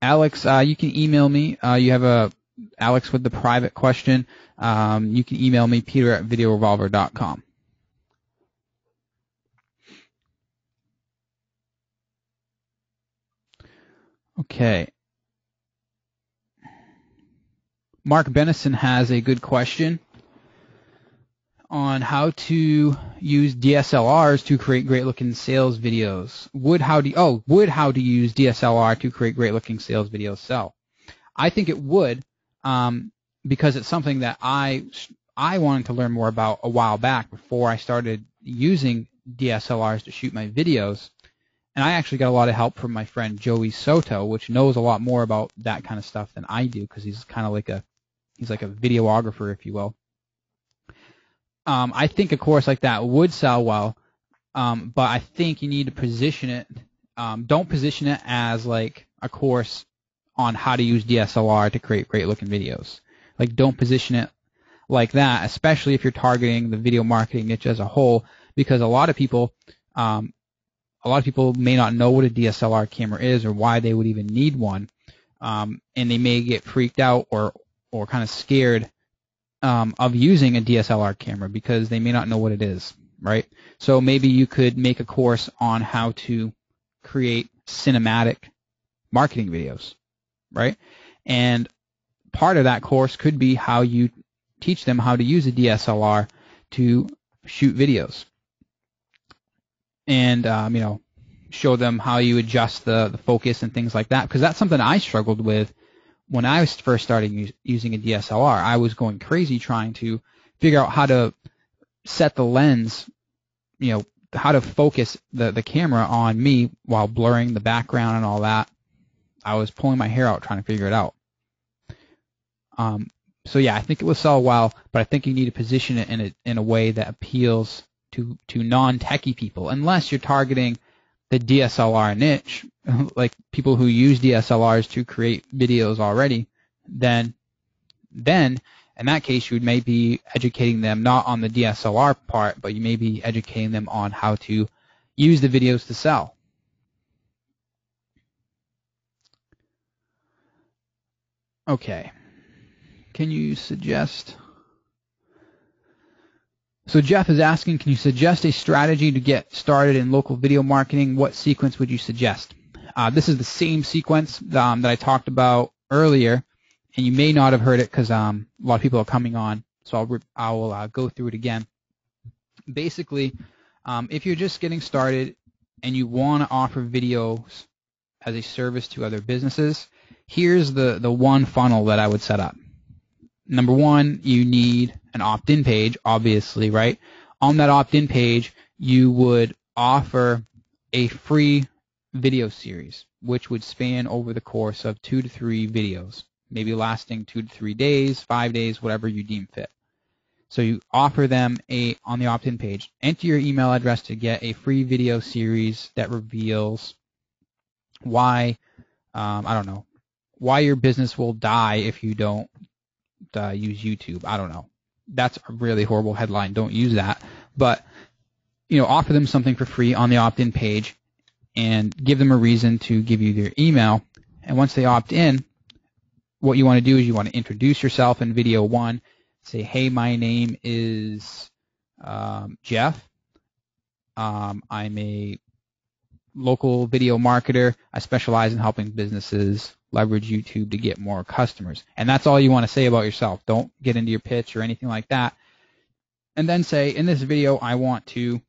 Alex, you can email me. You have Alex with the private question. You can email me, peter@videorevolver.com. Okay. Mark Benison has a good question on how to use DSLRs to create great-looking sales videos. Would how to use DSLR to create great-looking sales videos sell? I think it would, because it's something that I wanted to learn more about a while back before I started using DSLRs to shoot my videos. And I actually got a lot of help from my friend Joey Soto, which knows a lot more about that kind of stuff than I do, because he's kind of like a videographer, if you will. I think a course like that would sell well, but I think you need to position it. Don't position it as like a course on how to use DSLR to create great-looking videos. Like, don't position it like that, especially if you're targeting the video marketing niche as a whole, because a lot of people may not know what a DSLR camera is or why they would even need one, and they may get freaked out or kind of scared of using a DSLR camera because they may not know what it is, right? So maybe you could make a course on how to create cinematic marketing videos, right? And part of that course could be how you teach them how to use a DSLR to shoot videos, and show them how you adjust the focus and things like that, because that's something I struggled with when I was first starting using a DSLR. I was going crazy trying to figure out how to set the lens, how to focus the camera on me while blurring the background and all that. I was pulling my hair out trying to figure it out. So yeah, I think it will sell well, but I think you need to position it in a way that appeals to non-techie people, unless you're targeting the DSLR niche, like people who use DSLRs to create videos already. Then in that case, you may be educating them not on the DSLR part, but you may be educating them on how to use the videos to sell. Okay. Can you suggest... So Jeff is asking, can you suggest a strategy to get started in local video marketing? What sequence would you suggest? This is the same sequence that I talked about earlier, and you may not have heard it because a lot of people are coming on, so I will go through it again. Basically, if you're just getting started and you want to offer videos as a service to other businesses, here's the one funnel that I would set up. Number one, you need an opt-in page, obviously, right? On that opt-in page, you would offer a free video series, which would span over the course of 2 to 3 videos, maybe lasting 2 to 3 days, 5 days, whatever you deem fit. So you offer them on the opt-in page. Enter your email address to get a free video series that reveals why, why your business will die if you don't use YouTube. I don't know. That's a really horrible headline. Don't use that. But, offer them something for free on the opt-in page and give them a reason to give you their email. And once they opt in, what you want to do is you want to introduce yourself in video 1. Say, hey, my name is Jeff. I'm a local video marketer. I specialize in helping businesses leverage YouTube to get more customers. And that's all you want to say about yourself. Don't get into your pitch or anything like that. And then say, in this video, I want to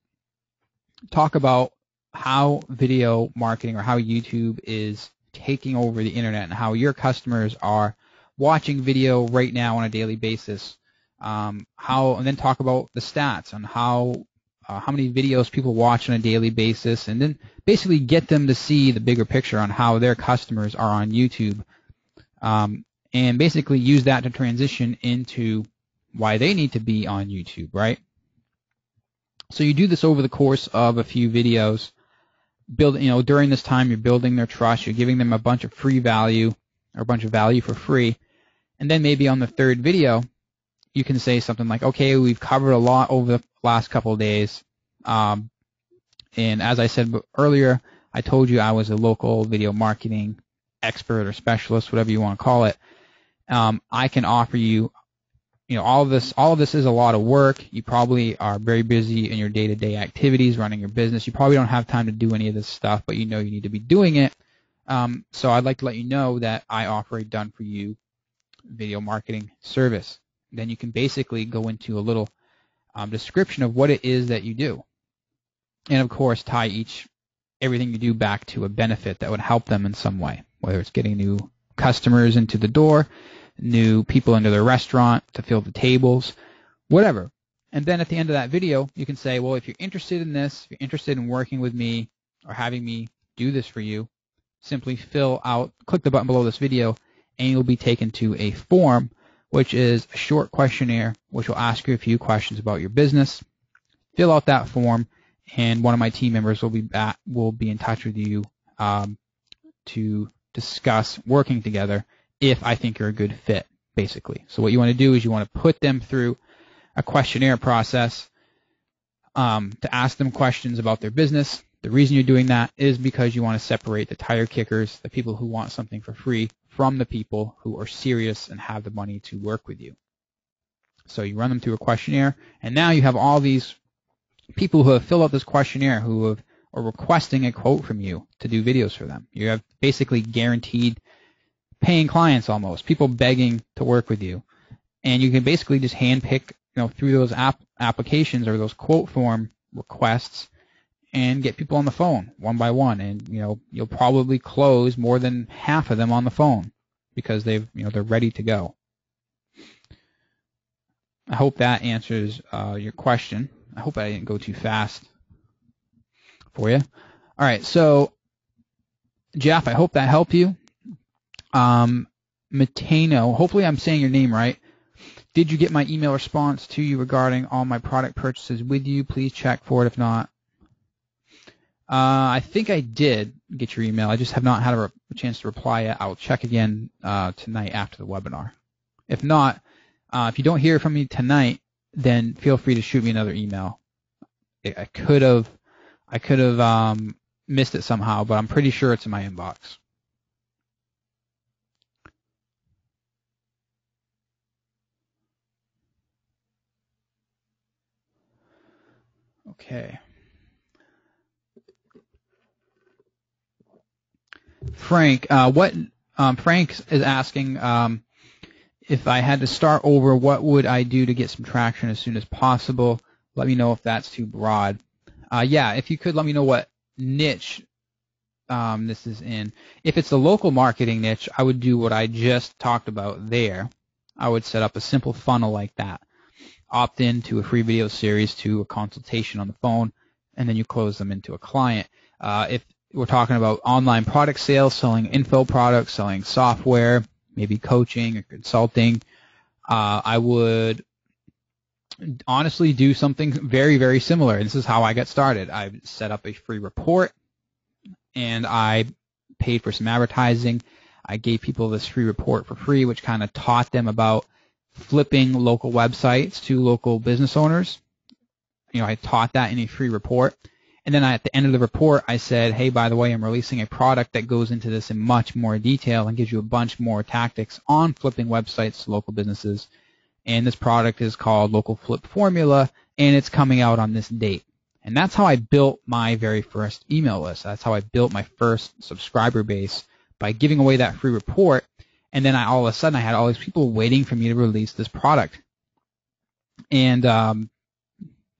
talk about how video marketing or how YouTube is taking over the internet and how your customers are watching video right now on a daily basis. And then talk about the stats on how many videos people watch on a daily basis, and then basically get them to see the bigger picture on how their customers are on YouTube, and basically use that to transition into why they need to be on YouTube, right? So you do this over the course of a few videos. During this time, you're building their trust. You're giving them a bunch of free value, or a bunch of value for free. And then maybe on the third video, you can say something like, okay, we've covered a lot over the last couple of days. And as I said earlier, I told you I was a local video marketing expert or specialist, whatever you want to call it. I can offer you, all of this is a lot of work. You probably are very busy in your day-to-day activities, running your business. You probably don't have time to do any of this stuff, but you need to be doing it. So I'd like to let you know that I offer a done-for-you video marketing service. Then you can basically go into a little description of what it is that you do. And of course, tie everything you do back to a benefit that would help them in some way, whether it's getting new customers into the door, new people into their restaurant to fill the tables, whatever. And then at the end of that video, you can say, well, if you're interested in this, if you're interested in working with me or having me do this for you, simply click the button below this video, and you'll be taken to a form, which is a short questionnaire, which will ask you a few questions about your business. Fill out that form, and one of my team members will be in touch with you to discuss working together if I think you're a good fit, basically. So what you want to do is you want to put them through a questionnaire process to ask them questions about their business. The reason you're doing that is because you want to separate the tire kickers, the people who want something for free, from the people who are serious and have the money to work with you. So you run them through a questionnaire, and now you have all these people who have filled out this questionnaire who are requesting a quote from you to do videos for them. You have basically guaranteed paying clients almost, people begging to work with you. And you can basically just handpick, through those applications or those quote form requests and get people on the phone one by one. And, you'll probably close more than half of them on the phone because they're ready to go. I hope that answers your question. I hope I didn't go too fast for you. All right, so Jeff, I hope that helped you. Matano, hopefully I'm saying your name right. Did you get my email response to you regarding all my product purchases with you? Please check for it if not. I think I did get your email. I just have not had a chance to reply yet. I'll check again tonight after the webinar. If not, if you don't hear from me tonight, then feel free to shoot me another email. I could have missed it somehow, but I'm pretty sure it's in my inbox. Okay. Frank, Frank is asking if I had to start over, what would I do to get some traction as soon as possible? Let me know if that's too broad. Yeah, if you could let me know what niche this is in. If it's the local marketing niche, I would do what I just talked about there. I would set up a simple funnel like that. Opt in to a free video series, to a consultation on the phone, and then you close them into a client. If we're talking about online product sales, selling info products, selling software, maybe coaching or consulting, I would honestly do something very, very similar. This is how I got started. I set up a free report, and I paid for some advertising. I gave people this free report for free, which kind of taught them about flipping local websites to local business owners. I taught that in a free report. And then at the end of the report, I said, hey, by the way, I'm releasing a product that goes into this in much more detail and gives you a bunch more tactics on flipping websites to local businesses. And this product is called Local Flip Formula, and it's coming out on this date. And that's how I built my very first email list. That's how I built my first subscriber base, by giving away that free report. And then all of a sudden I had all these people waiting for me to release this product. And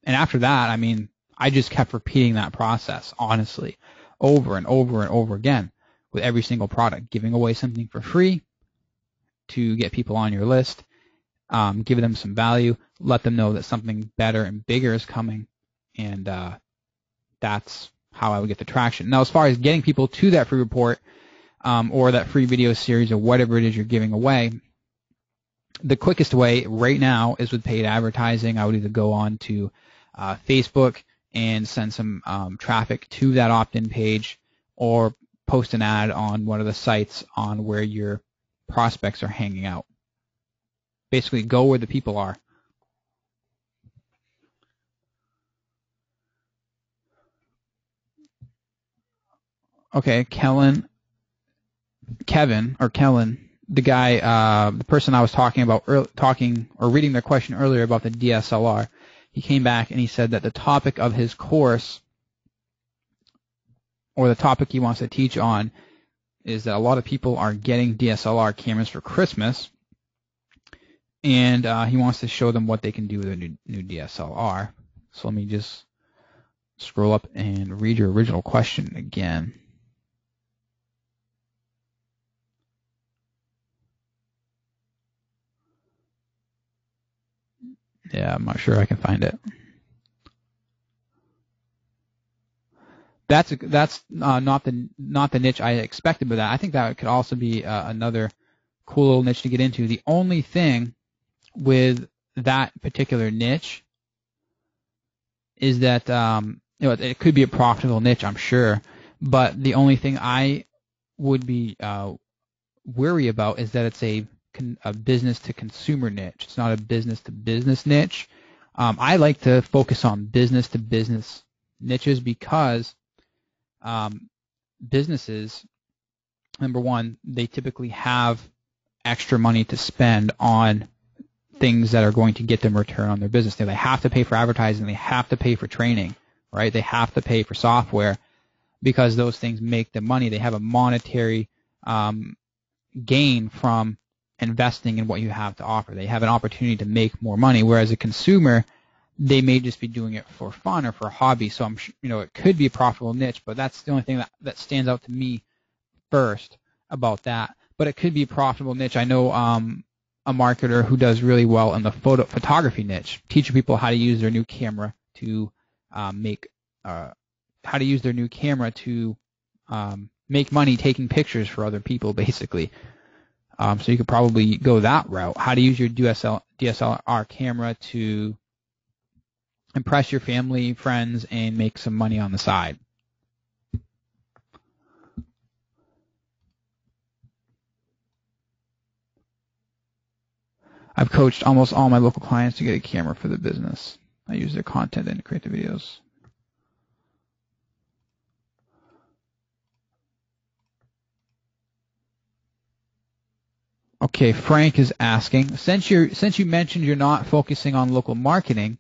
after that, I just kept repeating that process, honestly, over and over and over again with every single product, giving away something for free to get people on your list, give them some value, let them know that something better and bigger is coming, and that's how I would get the traction. Now, as far as getting people to that free report or that free video series or whatever it is you're giving away, The quickest way right now is with paid advertising. I would either go on to Facebook and send some traffic to that opt-in page, or post an ad on one of the sites on where your prospects are hanging out. Basically, go where the people are. Okay, Kellen, the guy, the person I was talking about, reading their question earlier about the DSLR, he came back and he said that the topic of his course, or the topic he wants to teach on, is that a lot of people are getting DSLR cameras for Christmas, and he wants to show them what they can do with a new DSLR. So let me just scroll up and read your original question again. Yeah, I'm not sure I can find it. That's not the niche I expected, but I think that could also be another cool little niche to get into. The only thing with that particular niche is that it could be a profitable niche, I'm sure, but the only thing I would be wary about is that it's a business to consumer niche. It's not a business to business niche. I like to focus on business to business niches because businesses, number one, they typically have extra money to spend on things that are going to get them return on their business. They have to pay for advertising. They have to pay for training, right? They have to pay for software because those things make them money. They have a monetary gain from investing in what you have to offer. They have an opportunity to make more money, whereas a consumer, they may just be doing it for fun or for a hobby. So it could be a profitable niche, but that's the only thing that stands out to me first about that. But it could be a profitable niche. I know a marketer who does really well in the photography niche, teaching people how to use their new camera to make money taking pictures for other people, basically. So you could probably go that route. How to use your DSLR camera to impress your family, friends, and make some money on the side. I've coached almost all my local clients to get a camera for the business. I use their content and create the videos. Okay, Frank is asking, since you mentioned you're not focusing on local marketing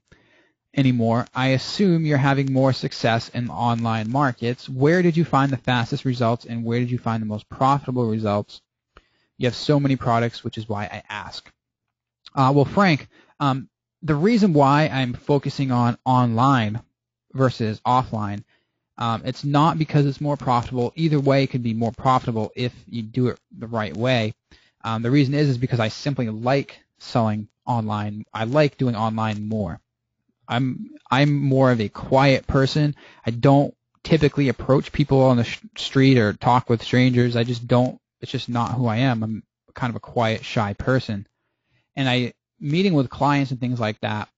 anymore, I assume you're having more success in online markets. Where did you find the fastest results, and where did you find the most profitable results? You have so many products, which is why I ask. Well, Frank, the reason why I'm focusing on online versus offline, it's not because it's more profitable. Either way, it could be more profitable if you do it the right way. The reason is because I simply like selling online. I like doing online more. I'm more of a quiet person. I don't typically approach people on the street or talk with strangers. I just don't. It's just not who I am. I'm kind of a quiet, shy person. And meeting with clients and things like that,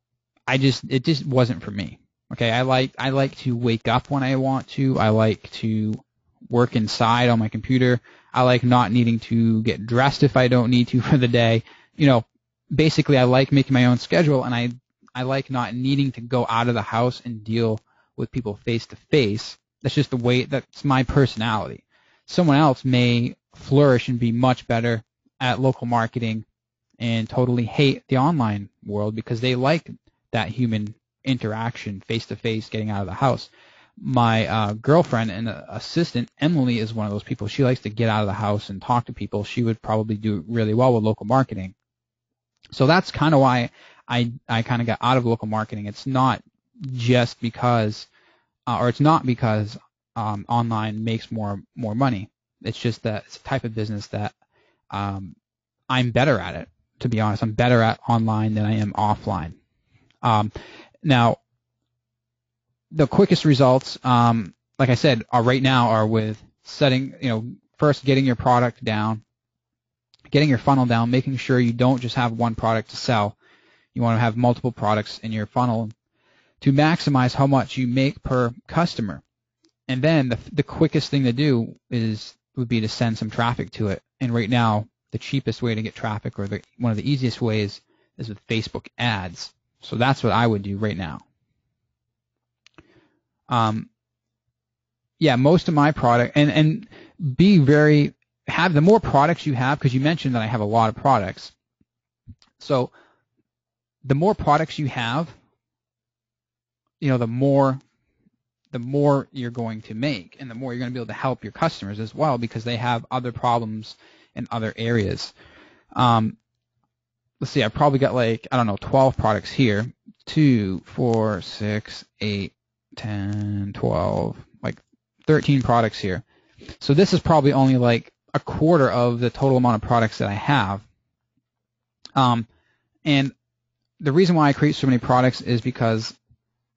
it just wasn't for me. Okay, I like to wake up when I want to. I like to work inside on my computer. I like not needing to get dressed if I don't need to for the day. Basically I like making my own schedule, and I like not needing to go out of the house and deal with people face to face. That's just that's my personality. Someone else may flourish and be much better at local marketing and totally hate the online world because they like that human interaction, face to face, getting out of the house. My girlfriend and assistant, Emily, is one of those people. She likes to get out of the house and talk to people. She would probably do really well with local marketing. So that's kind of why I kind of got out of local marketing. It's not just because, or it's not because online makes more money. It's just that it's a type of business that I'm better at it, to be honest. I'm better at online than I am offline. Now, the quickest results, like I said, right now are with setting, first getting your product down, getting your funnel down, making sure you don't just have one product to sell. You want to have multiple products in your funnel to maximize how much you make per customer. And then the quickest thing to do would be to send some traffic to it. And right now, the cheapest way to get traffic, or one of the easiest ways, is with Facebook ads. So that's what I would do right now. Yeah, most of my product, and have the more products you have, because you mentioned that I have a lot of products. So the more products you have, the more you're going to make, and the more you're going to be able to help your customers as well, because they have other problems in other areas. Let's see, I probably got 12 products here. 2, 4, 6, 8, 10, 12, 13 products here. So this is probably only a quarter of the total amount of products that I have. And the reason why I create so many products is because,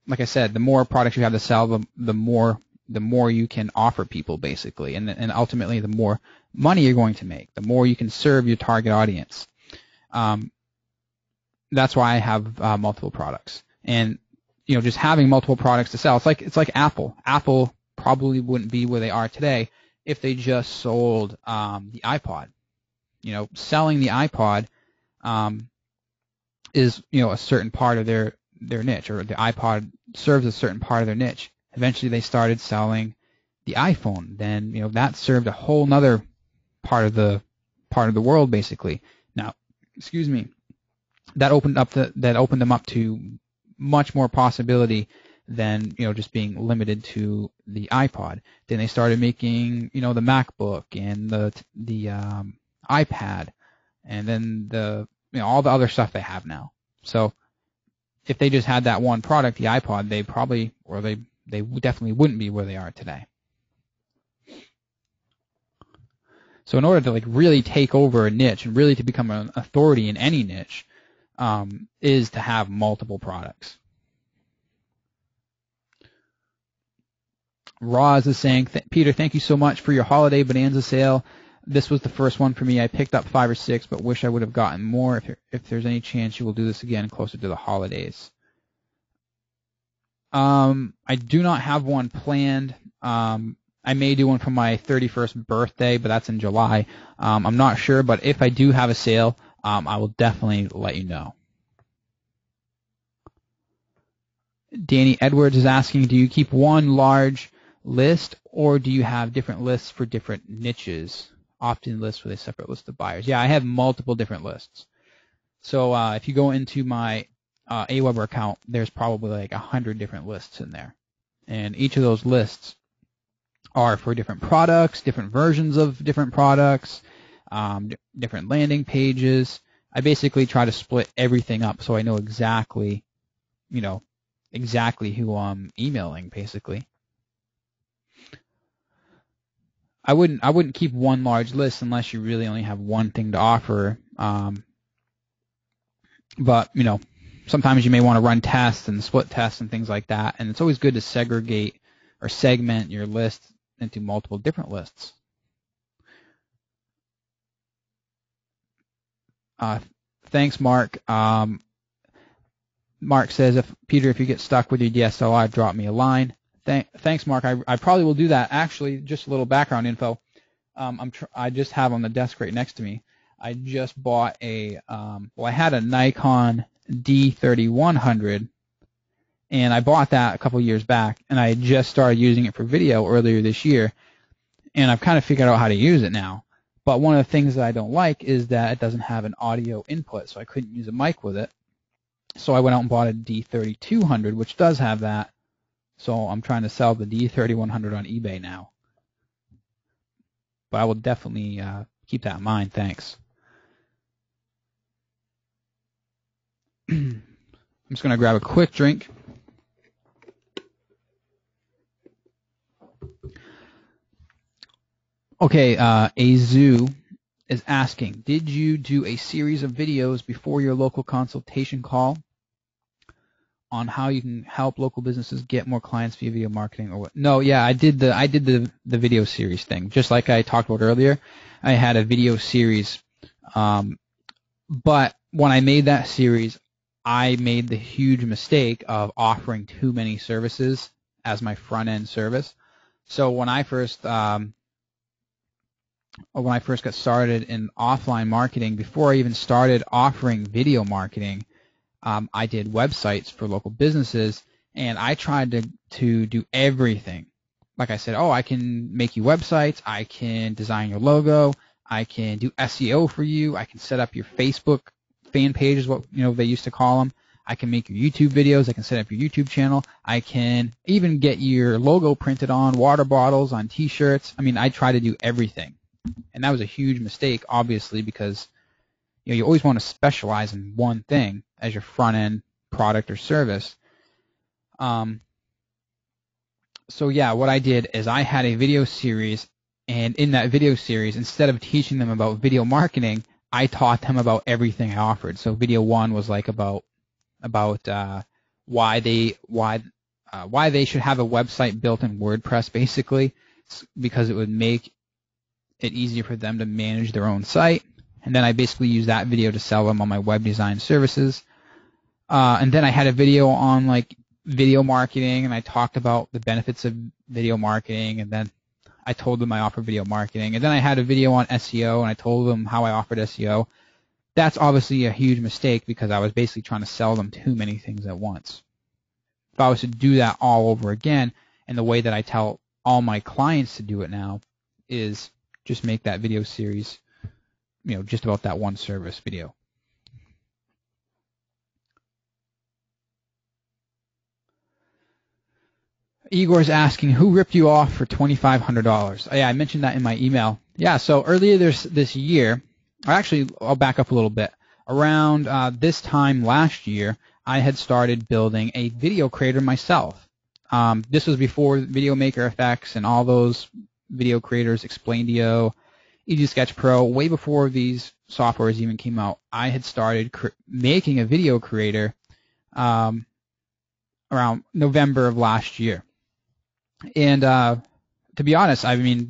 like I said, the more products you have to sell, the more you can offer people, basically, and ultimately the more money you're going to make, the more you can serve your target audience. That's why I have multiple products, and just having multiple products to sell. It's like Apple. Apple probably wouldn't be where they are today if they just sold the iPod. Selling the iPod is a certain part of their niche, or the iPod serves a certain part of their niche. Eventually they started selling the iPhone. Then that served a whole nother part of the world, basically. Now, excuse me, that opened them up to much more possibility than just being limited to the iPod. Then they started making the MacBook and the iPad, and then all the other stuff they have now. So if they just had that one product, the iPod, they definitely wouldn't be where they are today. So in order to really take over a niche and really to become an authority in any niche, is to have multiple products. Roz is saying, Peter, thank you so much for your holiday bonanza sale. This was the first one for me. I picked up 5 or 6, but wish I would have gotten more. If there's any chance you will do this again closer to the holidays. I do not have one planned. I may do one for my 31st birthday, but that's in July. I'm not sure, but if I do have a sale, I will definitely let you know. Danny Edwards is asking, do you keep one large list, or do you have different lists for different niches? Often lists with a separate list of buyers. Yeah, I have multiple different lists. So if you go into my Aweber account, there's probably 100 different lists in there. And each of those lists are for different products, different versions of different products, different landing pages. I basically try to split everything up so I know exactly who I'm emailing, basically. I wouldn't keep one large list unless you really only have one thing to offer. But sometimes you may want to run tests and split tests and things like that, and it's always good to segregate or segment your list into multiple different lists. Thanks, Mark. Mark says, Peter, if you get stuck with your DSLR, drop me a line. Thanks, Mark. I probably will do that. Actually, just a little background info. I just have on the desk right next to me. I just bought I had a Nikon D3100, and I bought that a couple years back, and I just started using it for video earlier this year, and I've kind of figured out how to use it now. But one of the things that I don't like is that it doesn't have an audio input, so I couldn't use a mic with it. So I went out and bought a D3200, which does have that. So I'm trying to sell the D3100 on eBay now. But I will definitely keep that in mind. Thanks. I'm just going to grab a quick drink. Okay, Azu is asking, did you do a series of videos before your local consultation call on how you can help local businesses get more clients via video marketing or what? No, yeah, I did the video series thing. Just like I talked about earlier, I had a video series But when I made that series, I made the huge mistake of offering too many services as my front end service. So when I first got started in offline marketing, before I even started offering video marketing, I did websites for local businesses, and I tried to do everything. Like I said, I can make you websites, I can design your logo, I can do SEO for you, I can set up your Facebook fan page, is what they used to call them. I can make your YouTube videos, I can set up your YouTube channel, I can even get your logo printed on water bottles, on t-shirts. I mean, I try to do everything. And that was a huge mistake, obviously, because you always want to specialize in one thing as your front-end product or service. So yeah, what I did is I had a video series, and in that video series, instead of teaching them about video marketing, I taught them about everything I offered. So video 1 was like about why they should have a website built in WordPress, basically, because it would make it easier for them to manage their own site. And then I basically used that video to sell them on my web design services. And then I had a video on like video marketing, and I talked about the benefits of video marketing, and then I told them I offer video marketing. And then I had a video on SEO, and I told them how I offered SEO. That's obviously a huge mistake because I was basically trying to sell them too many things at once. If I was to do that all over again, and the way that I tell all my clients to do it now is just make that video series, just about that one service video. Igor's asking, who ripped you off for $2,500? Yeah, I mentioned that in my email. Yeah, so earlier this year, or actually, I'll back up a little bit. Around this time last year, I had started building a video creator myself. This was before Video Maker Effects and all those video creators, Explaindio, Easy Sketch Pro, way before these softwares even came out. I had started making a video creator around November of last year. And to be honest, I mean,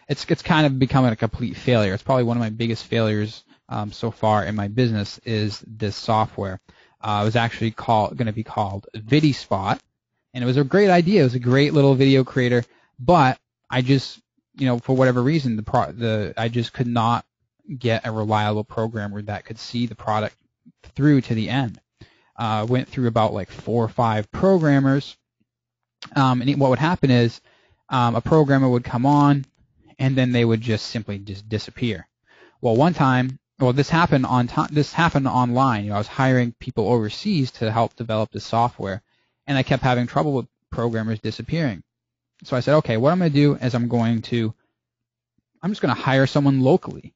it's kind of becoming a complete failure. It's probably one of my biggest failures so far in my business is this software. It was actually going to be called VidiSpot, and it was a great idea. It was a great little video creator, but I just, for whatever reason, I just could not get a reliable programmer that could see the product through to the end. Went through about like 4 or 5 programmers. And what would happen is a programmer would come on, and then they would just simply disappear. Well, one time, this happened online. I was hiring people overseas to help develop this software, and I kept having trouble with programmers disappearing. So I said, okay, what I'm going to do is I'm just going to hire someone locally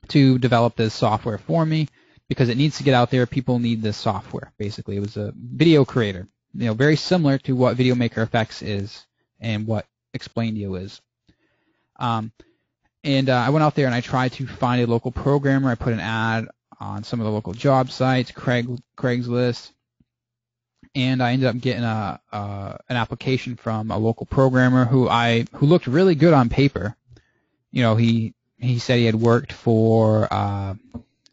to develop this software for me because it needs to get out there. People need this software. Basically, it was a video creator. Very similar to what Video Maker Effects is and what Explaindio is. And I went out there and I tried to find a local programmer. I put an ad on some of the local job sites, Craigslist, and I ended up getting an application from a local programmer who looked really good on paper. He said he had worked for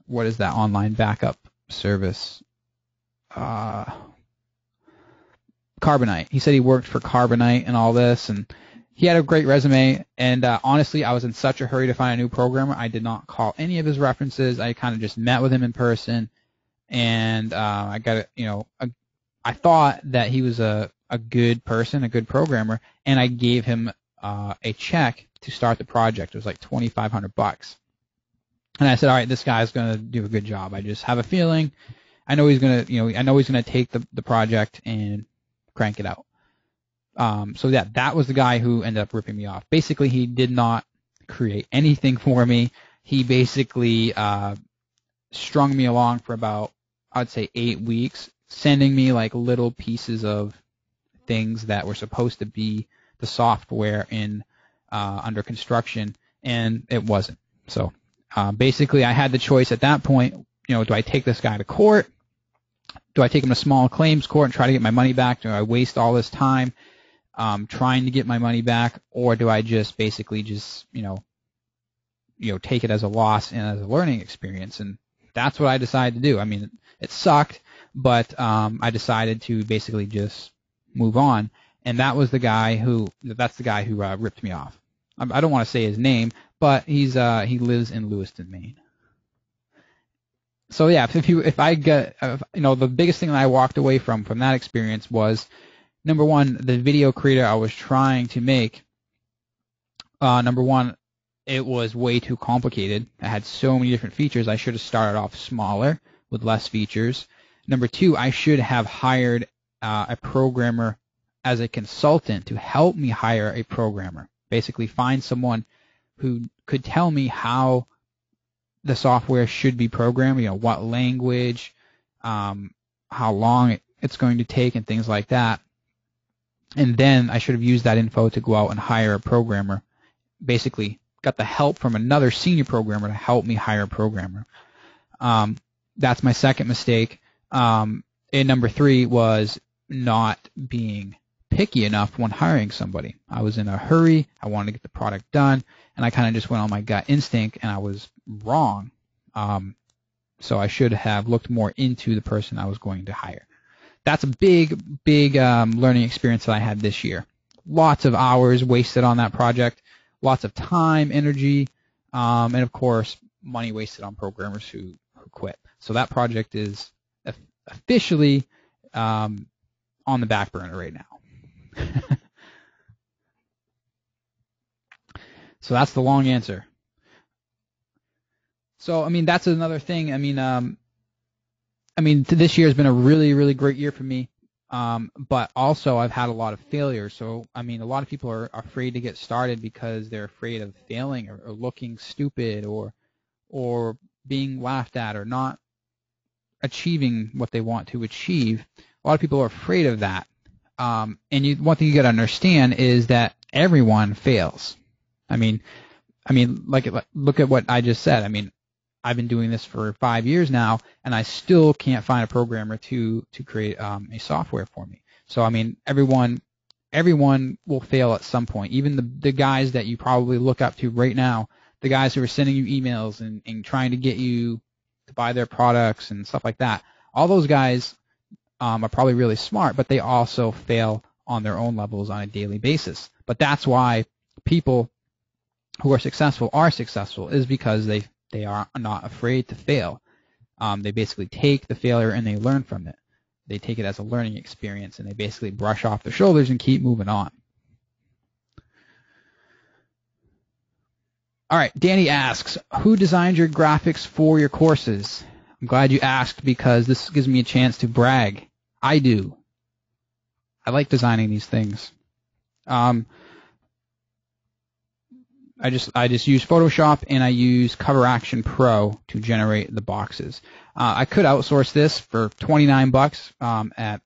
what is that online backup service? Carbonite. He said he worked for Carbonite and all this, and he had a great resume. And honestly, I was in such a hurry to find a new programmer, I did not call any of his references. I kind of just met with him in person, and I got I thought that he was a good person, a good programmer, and I gave him a check to start the project. It was like $2,500. And I said, all right, this guy's going to do a good job. I just have a feeling. I know he's going to take the project and crank it out. So that was the guy who ended up ripping me off. Basically, he did not create anything for me. He basically strung me along for about, I'd say, 8 weeks, sending me like little pieces of things that were supposed to be the software in under construction, and it wasn't. So basically, I had the choice at that point. Do I take this guy to court? Do I take him to small claims court and try to get my money back? Do I waste all this time trying to get my money back, or do I just basically take it as a loss and as a learning experience. And that's what I decided to do. I mean, it sucked, but I decided to basically just move on. And that's the guy who ripped me off. I don't want to say his name, but he lives in Lewiston, Maine. So yeah, the biggest thing that I walked away from that experience was, number one, the video creator I was trying to make. Number one, it was way too complicated. I had so many different features. I should have started off smaller with less features. Number two, I should have hired a programmer as a consultant to help me hire a programmer. Basically, find someone who could tell me how the software should be programmed, what language, how long it's going to take, and things like that. And then I should have used that info to go out and hire a programmer. Basically, got the help from another senior programmer to help me hire a programmer. That's my second mistake. And number three was not being picky enough when hiring somebody. I was in a hurry. I wanted to get the product done, and I kind of just went on my gut instinct, and I was wrong. So I should have looked more into the person I was going to hire. That's a big learning experience that I had this year. Lots of hours wasted on that project, lots of time, energy, and of course, money wasted on programmers who quit. So that project is officially on the back burner right now. So that's the long answer. So, I mean, that's another thing. This year has been a really, really great year for me. But also I've had a lot of failures. So, a lot of people are afraid to get started because they're afraid of failing or looking stupid or being laughed at or not achieving what they want to achieve. A lot of people are afraid of that. And one thing you got to understand is that everyone fails. Look at what I just said. I've been doing this for 5 years now, and I still can't find a programmer to create a software for me. So, everyone will fail at some point. Even the guys that you probably look up to right now, the guys who are sending you emails and trying to get you to buy their products and stuff like that. All those guys are probably really smart, but they also fail on their own levels on a daily basis. But that's why people who are successful is because they are not afraid to fail. They basically take the failure and they learn from it. They take it as a learning experience and they basically brush off their shoulders and keep moving on. All right, Danny asks, who designed your graphics for your courses? I'm glad you asked because this gives me a chance to brag. I do. I like designing these things. I just use Photoshop and I use Cover Action Pro to generate the boxes. I could outsource this for $29 at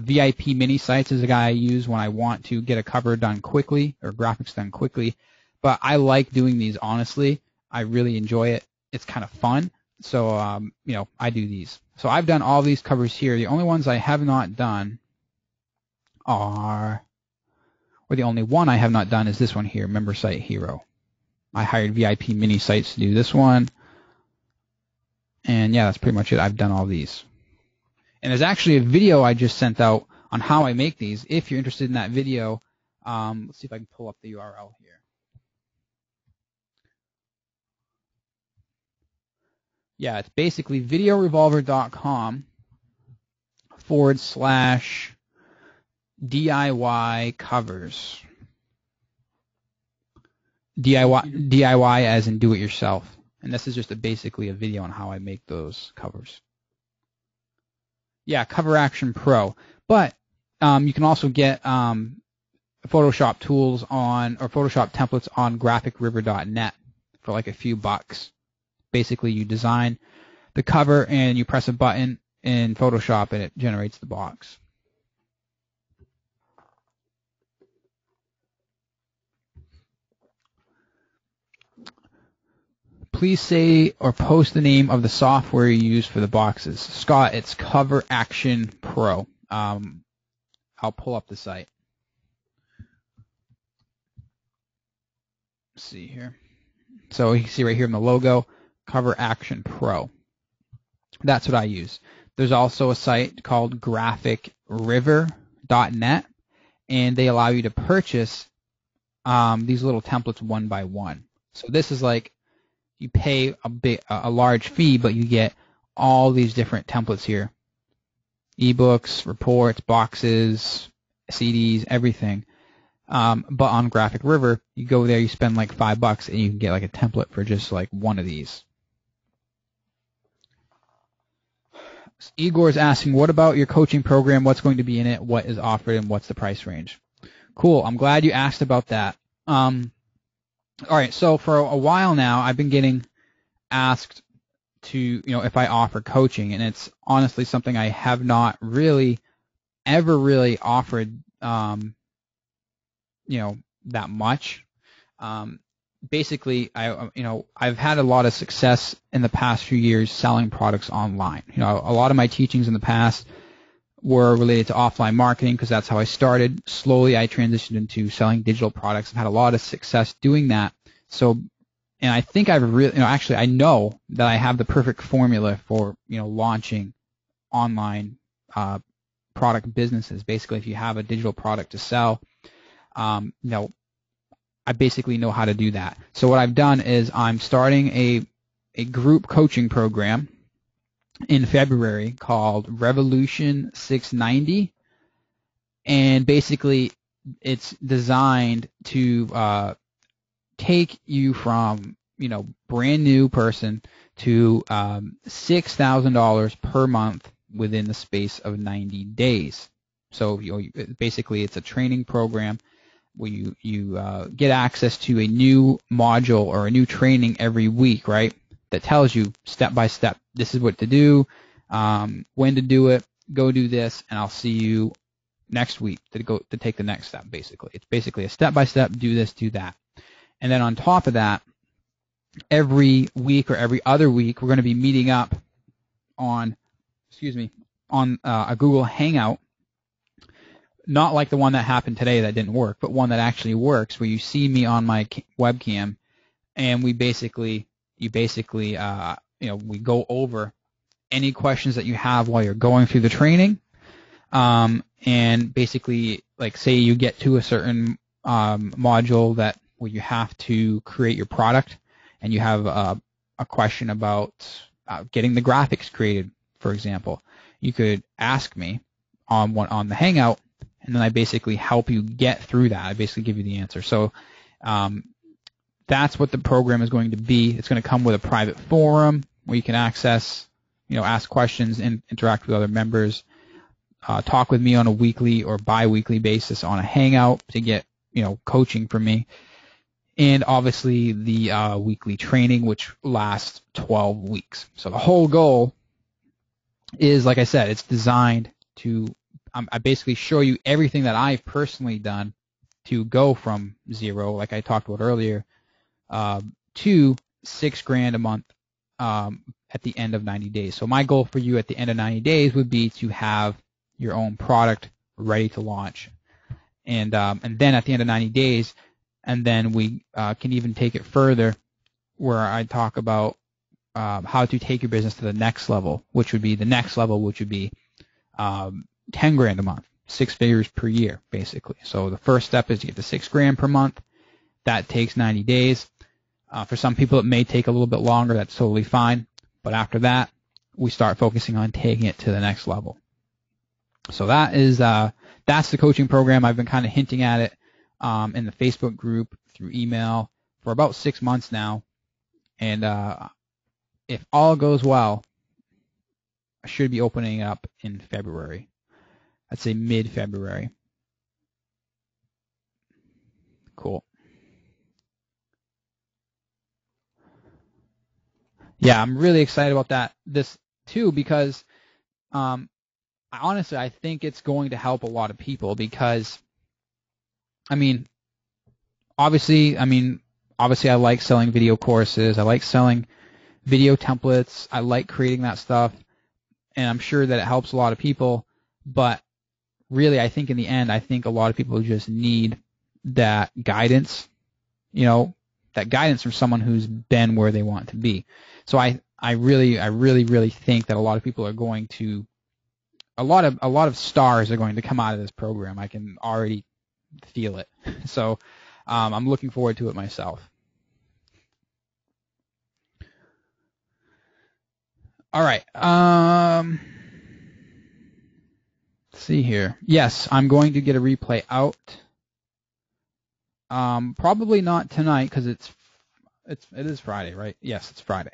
VIP Mini Sites is a guy I use when I want to get a cover done quickly or graphics done quickly. But I like doing these honestly. I really enjoy it. It's kind of fun. So I do these. So I've done all these covers here. The only ones I have not done the only one I have not done is this one here, Member Site Hero. I hired VIP Mini Sites to do this one. And yeah, that's pretty much it. I've done all these. And there's actually a video I just sent out on how I make these. If you're interested in that video, let's see if I can pull up the URL here. Yeah, it's basically videorevolver.com/DIY covers. DIY as in do it yourself. And this is just basically a video on how I make those covers. Yeah, Cover Action Pro. But you can also get Photoshop tools or Photoshop templates on graphicriver.net for like a few bucks. Basically, you design the cover and you press a button in Photoshop and it generates the box. Please say or post the name of the software you use for the boxes. Scott, it's Cover Action Pro. I'll pull up the site. Let's see here. So you can see right here in the logo, Cover Action Pro. That's what I use. There's also a site called graphicriver.net, and they allow you to purchase these little templates one by one. So this is like you pay a large fee, but you get all these different templates here. Ebooks, reports, boxes, CDs, everything. But on Graphic River, you go there, you spend like $5, and you can get like a template for just like one of these. Igor's asking, what about your coaching program? What's going to be in it? What is offered, and what's the price range? Cool. I'm glad you asked about that. All right. So for a while now, I've been getting asked to, if I offer coaching, and it's honestly something I have not really ever really offered, that much. Basically, I've had a lot of success in the past few years selling products online. A lot of my teachings in the past were related to offline marketing because that's how I started. Slowly, I transitioned into selling digital products. I've had a lot of success doing that. So, and I think I've really, actually, I know that I have the perfect formula for, launching online product businesses. Basically, if you have a digital product to sell, I basically know how to do that. So what I've done is I'm starting a group coaching program in February called Revolution 690, and basically it's designed to take you from brand new person to $6,000 per month within the space of 90 days. So basically it's a training program where you get access to a new module or a new training every week, right? That tells you step by step, this is what to do, when to do it, go do this, and I'll see you next week to take the next step. Basically, it's basically a step by step, do this, do that, and then on top of that, every week or every other week, we're going to be meeting up on a Google Hangout. Not like the one that happened today that didn't work, but one that actually works, where you see me on my webcam, and we basically we go over any questions that you have while you're going through the training, and basically, like, say you get to a certain module where you have to create your product, and you have a question about getting the graphics created, for example. You could ask me on the Hangout, and then I basically help you get through that. I basically give you the answer. So that's what the program is going to be. It's going to come with a private forum where you can access, ask questions and interact with other members, talk with me on a weekly or bi-weekly basis on a Hangout to get, coaching from me. And obviously the weekly training, which lasts 12 weeks. So the whole goal is, like I said, it's designed to I basically show you everything that I've personally done to go from zero, like I talked about earlier, to $6,000 a month at the end of 90 days. So my goal for you at the end of 90 days would be to have your own product ready to launch, and then at the end of 90 days, and then we can even take it further, where I talk about how to take your business to the next level, which would be $10,000 a month, 6 figures per year, basically. So the first step is to get to $6,000 per month. That takes 90 days. For some people, it may take a little bit longer. That's totally fine. But after that, we start focusing on taking it to the next level. So that's the coaching program. I've been kind of hinting at it in the Facebook group through email for about 6 months now. And if all goes well, I should be opening up in February. I'd say mid-February. Cool. Yeah, I'm really excited about this too, because I think it's going to help a lot of people, because obviously I like selling video courses. I like selling video templates. I like creating that stuff, and I'm sure that it helps a lot of people. But really, I think in the end, a lot of people just need that guidance, guidance from someone who's been where they want to be. So I really think that a lot of people are going to, a lot of stars are going to come out of this program. I can already feel it. So I'm looking forward to it myself. All right. Let's see here. Yes, I'm going to get a replay out. Probably not tonight because it is Friday, right? Yes, it's Friday.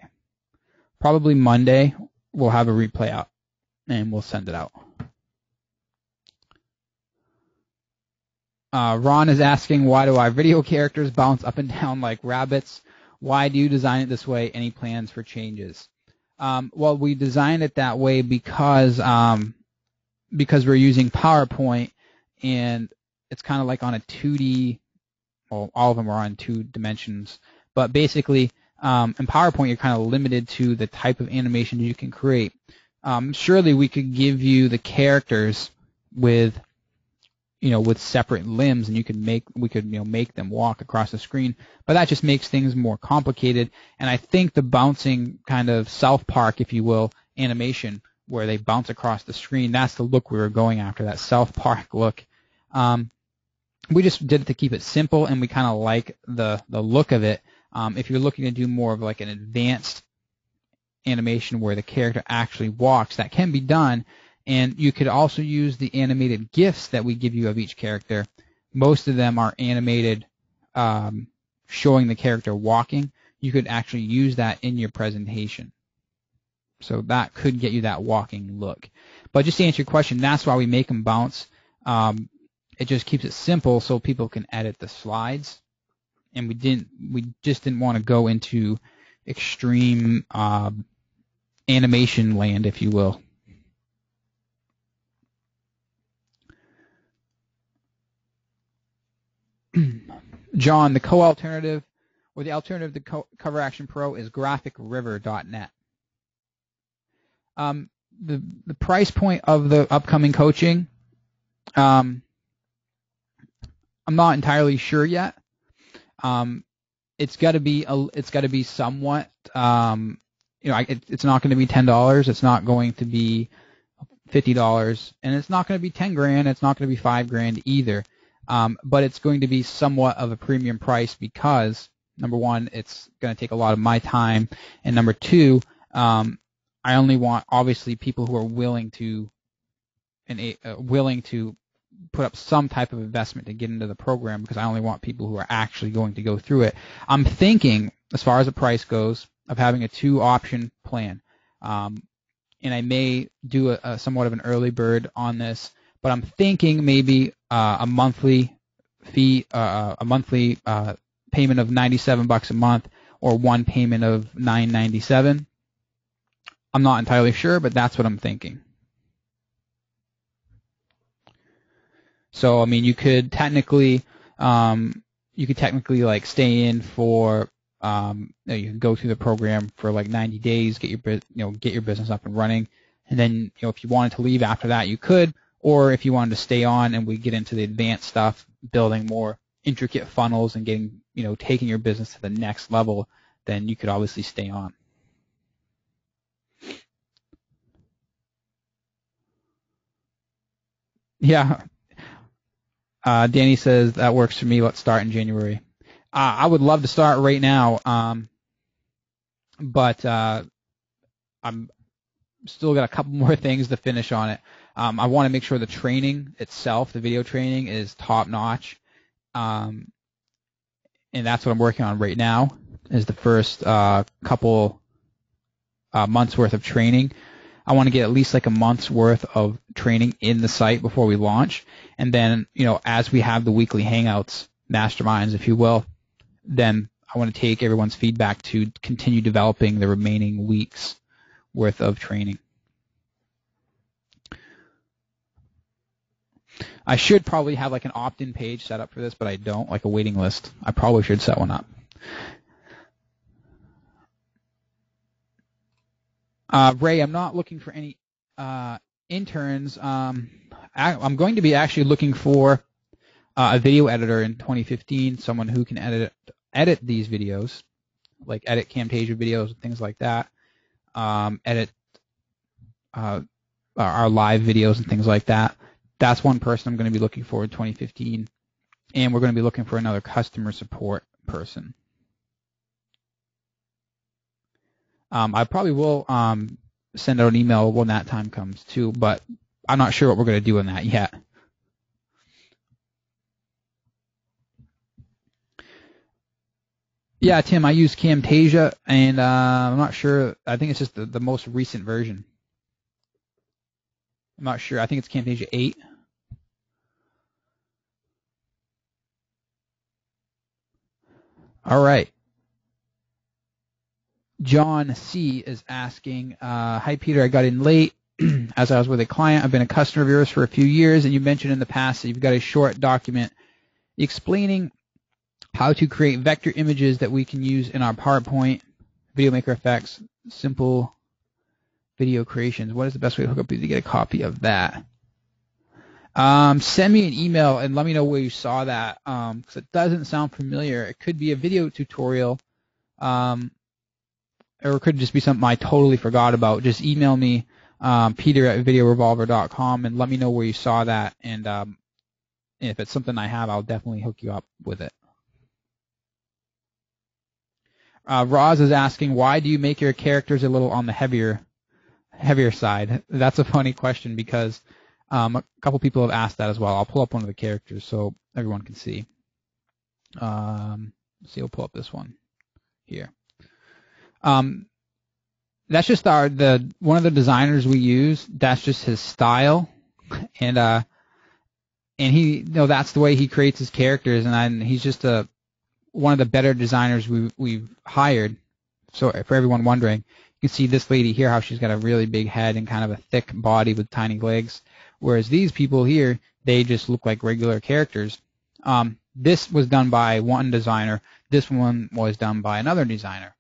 Probably Monday we'll have a replay out and we'll send it out. Ron is asking, why do our video characters bounce up and down like rabbits? Why do you design it this way? Any plans for changes? Well, we designed it that way because we're using PowerPoint, and it's kind of like on a 2D. Well, all of them are on 2 dimensions, but basically, in PowerPoint, you're kind of limited to the type of animation you can create. Surely we could give you the characters with separate limbs, and we could make them walk across the screen, but that just makes things more complicated. And I think the bouncing kind of South Park, if you will, animation where they bounce across the screen, that's the look we were going after, that South Park look. We just did it to keep it simple, and we kind of like the look of it. If you're looking to do more of like an advanced animation where the character actually walks, that can be done. And you could also use the animated GIFs that we give you of each character. Most of them are animated, showing the character walking. You could actually use that in your presentation. So that could get you that walking look. But just to answer your question, that's why we make them bounce. It just keeps it simple so people can edit the slides. And we just didn't want to go into extreme animation land, if you will. John, the alternative to Cover Action Pro is graphicriver.net. The price point of the upcoming coaching, I'm not entirely sure yet. It's got to be somewhat. It's not going to be $10. It's not going to be $50, and it's not going to be $10,000. It's not going to be $5,000 either. But it's going to be somewhat of a premium price because, number one, it's going to take a lot of my time, and number two, I only want obviously people who are willing to put up some type of investment to get into the program, because I only want people who are actually going to go through it. I'm thinking, as far as the price goes, of having a 2-option plan, and I may do a somewhat of an early bird on this. But I'm thinking maybe a monthly fee, a monthly payment of $97 a month, or one payment of $9.97. I'm not entirely sure, but that's what I'm thinking. So I mean, you could technically like stay in for you can go through the program for like 90 days, get your business up and running, and then if you wanted to leave after that, you could. Or if you wanted to stay on and we get into the advanced stuff, building more intricate funnels and getting, taking your business to the next level, then you could obviously stay on. Yeah. Danny says, that works for me. Let's start in January. I would love to start right now, but I'm still got a couple more things to finish on it. I want to make sure the training itself, the video training, is top notch, and that's what I'm working on right now. Is the first couple months worth of training. I want to get at least like a month's worth of training in the site before we launch, and then as we have the weekly hangouts, masterminds, if you will, then I want to take everyone's feedback to continue developing the remaining weeks worth of training. I should probably have like an opt-in page set up for this, but I don't, like a waiting list. I probably should set one up. Ray, I'm not looking for any interns. I'm going to be actually looking for a video editor in 2015, someone who can edit edit these videos, like edit Camtasia videos and things like that, edit our live videos and things like that. That's one person I'm going to be looking for in 2015, and we're going to be looking for another customer support person. I probably will send out an email when that time comes too, but I'm not sure what we're going to do in that yet. Yeah, Tim, I use Camtasia, and I'm not sure. I think it's just the most recent version. I'm not sure. I think it's Camtasia 8. All right. John C. is asking, hi, Peter, I got in late as I was with a client. I've been a customer of yours for a few years, and you mentioned in the past that you've got a short document explaining how to create vector images that we can use in our PowerPoint, Video Maker Effects, simple video creations. What is the best way to hook up to get a copy of that? Send me an email and let me know where you saw that, because it doesn't sound familiar. It could be a video tutorial, or it could just be something I totally forgot about. Just email me, peter@videorevolver.com, and let me know where you saw that, and if it's something I have, I'll definitely hook you up with it. Roz is asking, why do you make your characters a little on the heavier side? That's a funny question, because a couple people have asked that as well. I'll pull up one of the characters so everyone can see. Let's see, we'll pull up this one here. That's just one of the designers we use. That's just his style, and he, that's the way he creates his characters, and he's just one of the better designers we've hired. So for everyone wondering, you can see this lady here, how she's got a really big head and kind of a thick body with tiny legs, whereas these people here, they just look like regular characters. This was done by one designer. This one was done by another designer.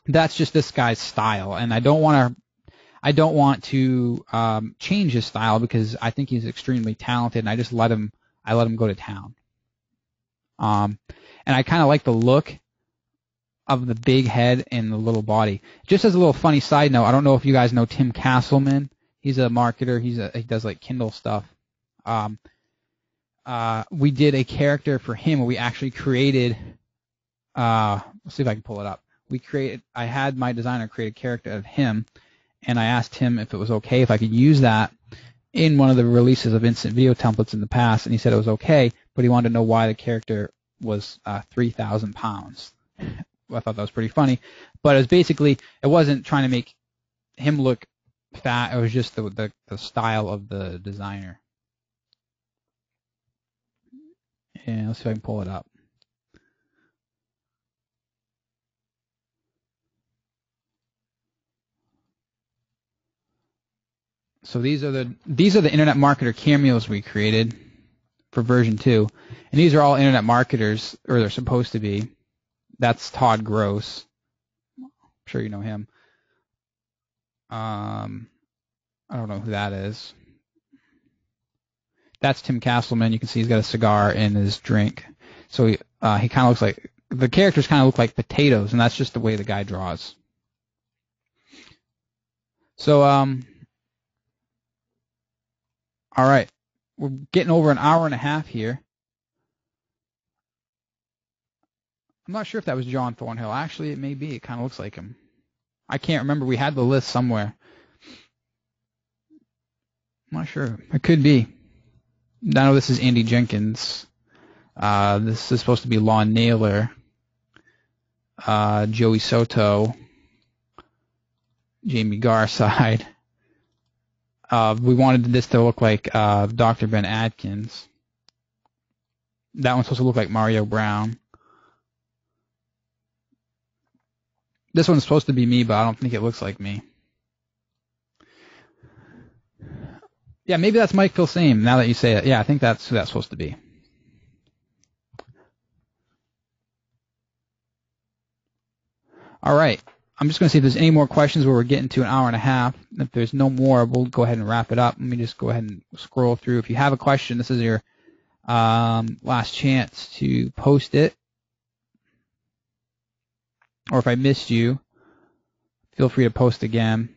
That's just this guy's style, and I don't want to change his style, because I think he's extremely talented, and I just let him go to town. And I kind of like the look of the big head and the little body. Just as a little funny side note, I don't know if you guys know Tim Castleman. He's a marketer. He does like Kindle stuff. We did a character for him where we actually created. Let's see if I can pull it up. I had my designer create a character of him, and I asked him if it was okay if I could use that in one of the releases of instant video templates in the past, and he said it was okay, but he wanted to know why the character was 3,000 pounds. I thought that was pretty funny, but it wasn't trying to make him look fat. It was just the style of the designer. And let's see if I can pull it up. So these are the Internet Marketer cameos we created for version 2, and these are all Internet marketers, or they're supposed to be. That's Todd Gross. I'm sure you know him. I don't know who that is. That's Tim Castleman. You can see he's got a cigar in his drink. So he kind of looks like, the characters kind of look like potatoes, and that's just the way the guy draws. So all right, we're getting over an hour and a half here. I'm not sure if that was John Thornhill. Actually, it may be. It kind of looks like him. I can't remember. We had the list somewhere. I'm not sure. It could be. I know this is Andy Jenkins. This is supposed to be Lon Naylor, Joey Soto, Jamie Garside. We wanted this to look like Dr. Ben Adkins. That one's supposed to look like Mario Brown. This one's supposed to be me, but I don't think it looks like me. Yeah, maybe that's Mike Filsame, now that you say it. Yeah, I think that's who that's supposed to be. All right. I'm just going to see if there's any more questions where we're getting to an hour and a half. If there's no more, we'll go ahead and wrap it up. Let me just go ahead and scroll through. If you have a question, this is your last chance to post it. or if I missed you, feel free to post again.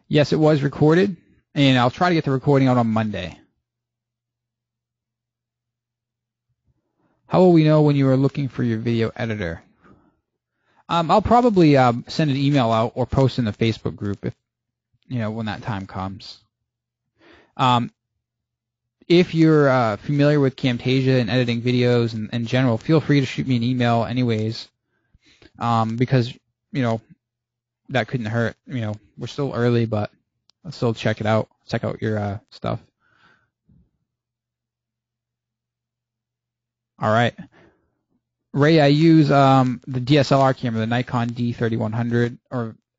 Yes, it was recorded, and I'll try to get the recording out on Monday. How will we know when you are looking for your video editor? I'll probably send an email out or post in the Facebook group if when that time comes. If you're familiar with Camtasia and editing videos in general, feel free to shoot me an email anyways, because that couldn't hurt. We're still early, but let's still check it out. Check out your stuff. All right. Ray, I use the DSLR camera, the Nikon D3100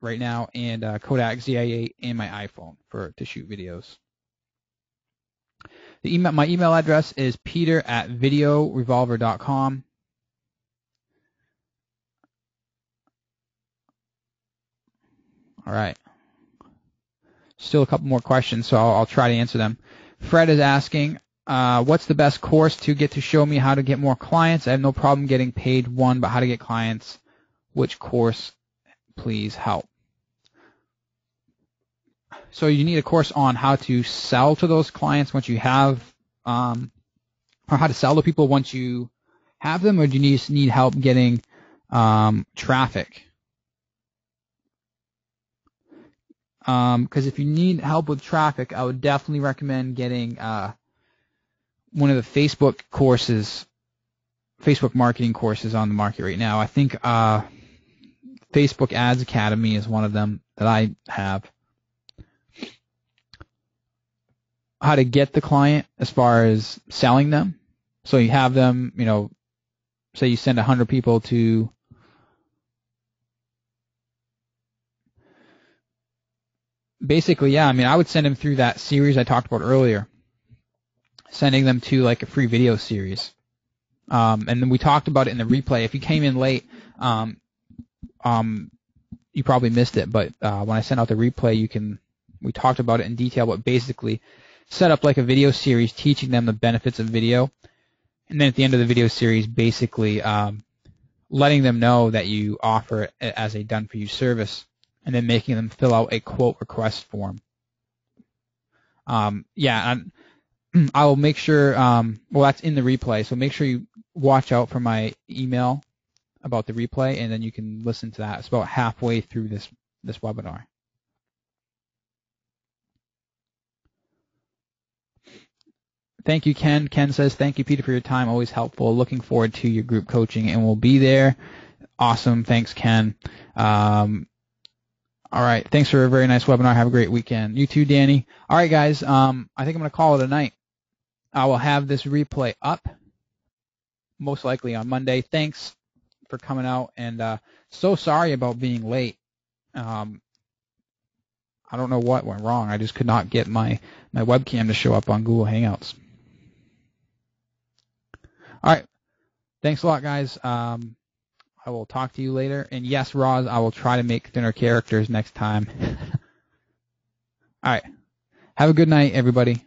right now, and Kodak ZI-8 and my iPhone to shoot videos. My email address is peter@videorevolver.com. All right. Still a couple more questions, so I'll try to answer them. Fred is asking, what's the best course to get to show me how to get more clients? I have no problem getting paid one, but how to get clients? Which course, please help? So you need a course on how to sell to those clients once you have, or how to sell to people once you have them, or do you need help getting traffic? Because if you need help with traffic, I would definitely recommend getting one of the Facebook courses, Facebook marketing courses on the market right now. I think Facebook Ads Academy is one of them that I have. How to get the client as far as selling them. So you have them, say you send 100 people to basically, yeah, I would send them through that series I talked about earlier, sending them to like a free video series. And then we talked about it in the replay. If you came in late, you probably missed it, but when I sent out the replay, we talked about it in detail, but basically set up like a video series teaching them the benefits of video. And then at the end of the video series, basically letting them know that you offer it as a done-for-you service, and then making them fill out a quote request form. Yeah, I will make sure, that's in the replay, so make sure you watch out for my email about the replay, and then you can listen to that. It's about halfway through this webinar. Thank you, Ken. Ken says, thank you, Peter, for your time. Always helpful. Looking forward to your group coaching, and we'll be there. Awesome. Thanks, Ken. All right. Thanks for a very nice webinar. Have a great weekend. You too, Danny. All right, guys. I think I'm going to call it a night. I will have this replay up most likely on Monday. Thanks for coming out, and so sorry about being late. I don't know what went wrong. I just could not get my webcam to show up on Google Hangouts. All right. Thanks a lot, guys. I will talk to you later. And yes, Roz, I will try to make thinner characters next time. All right. Have a good night, everybody.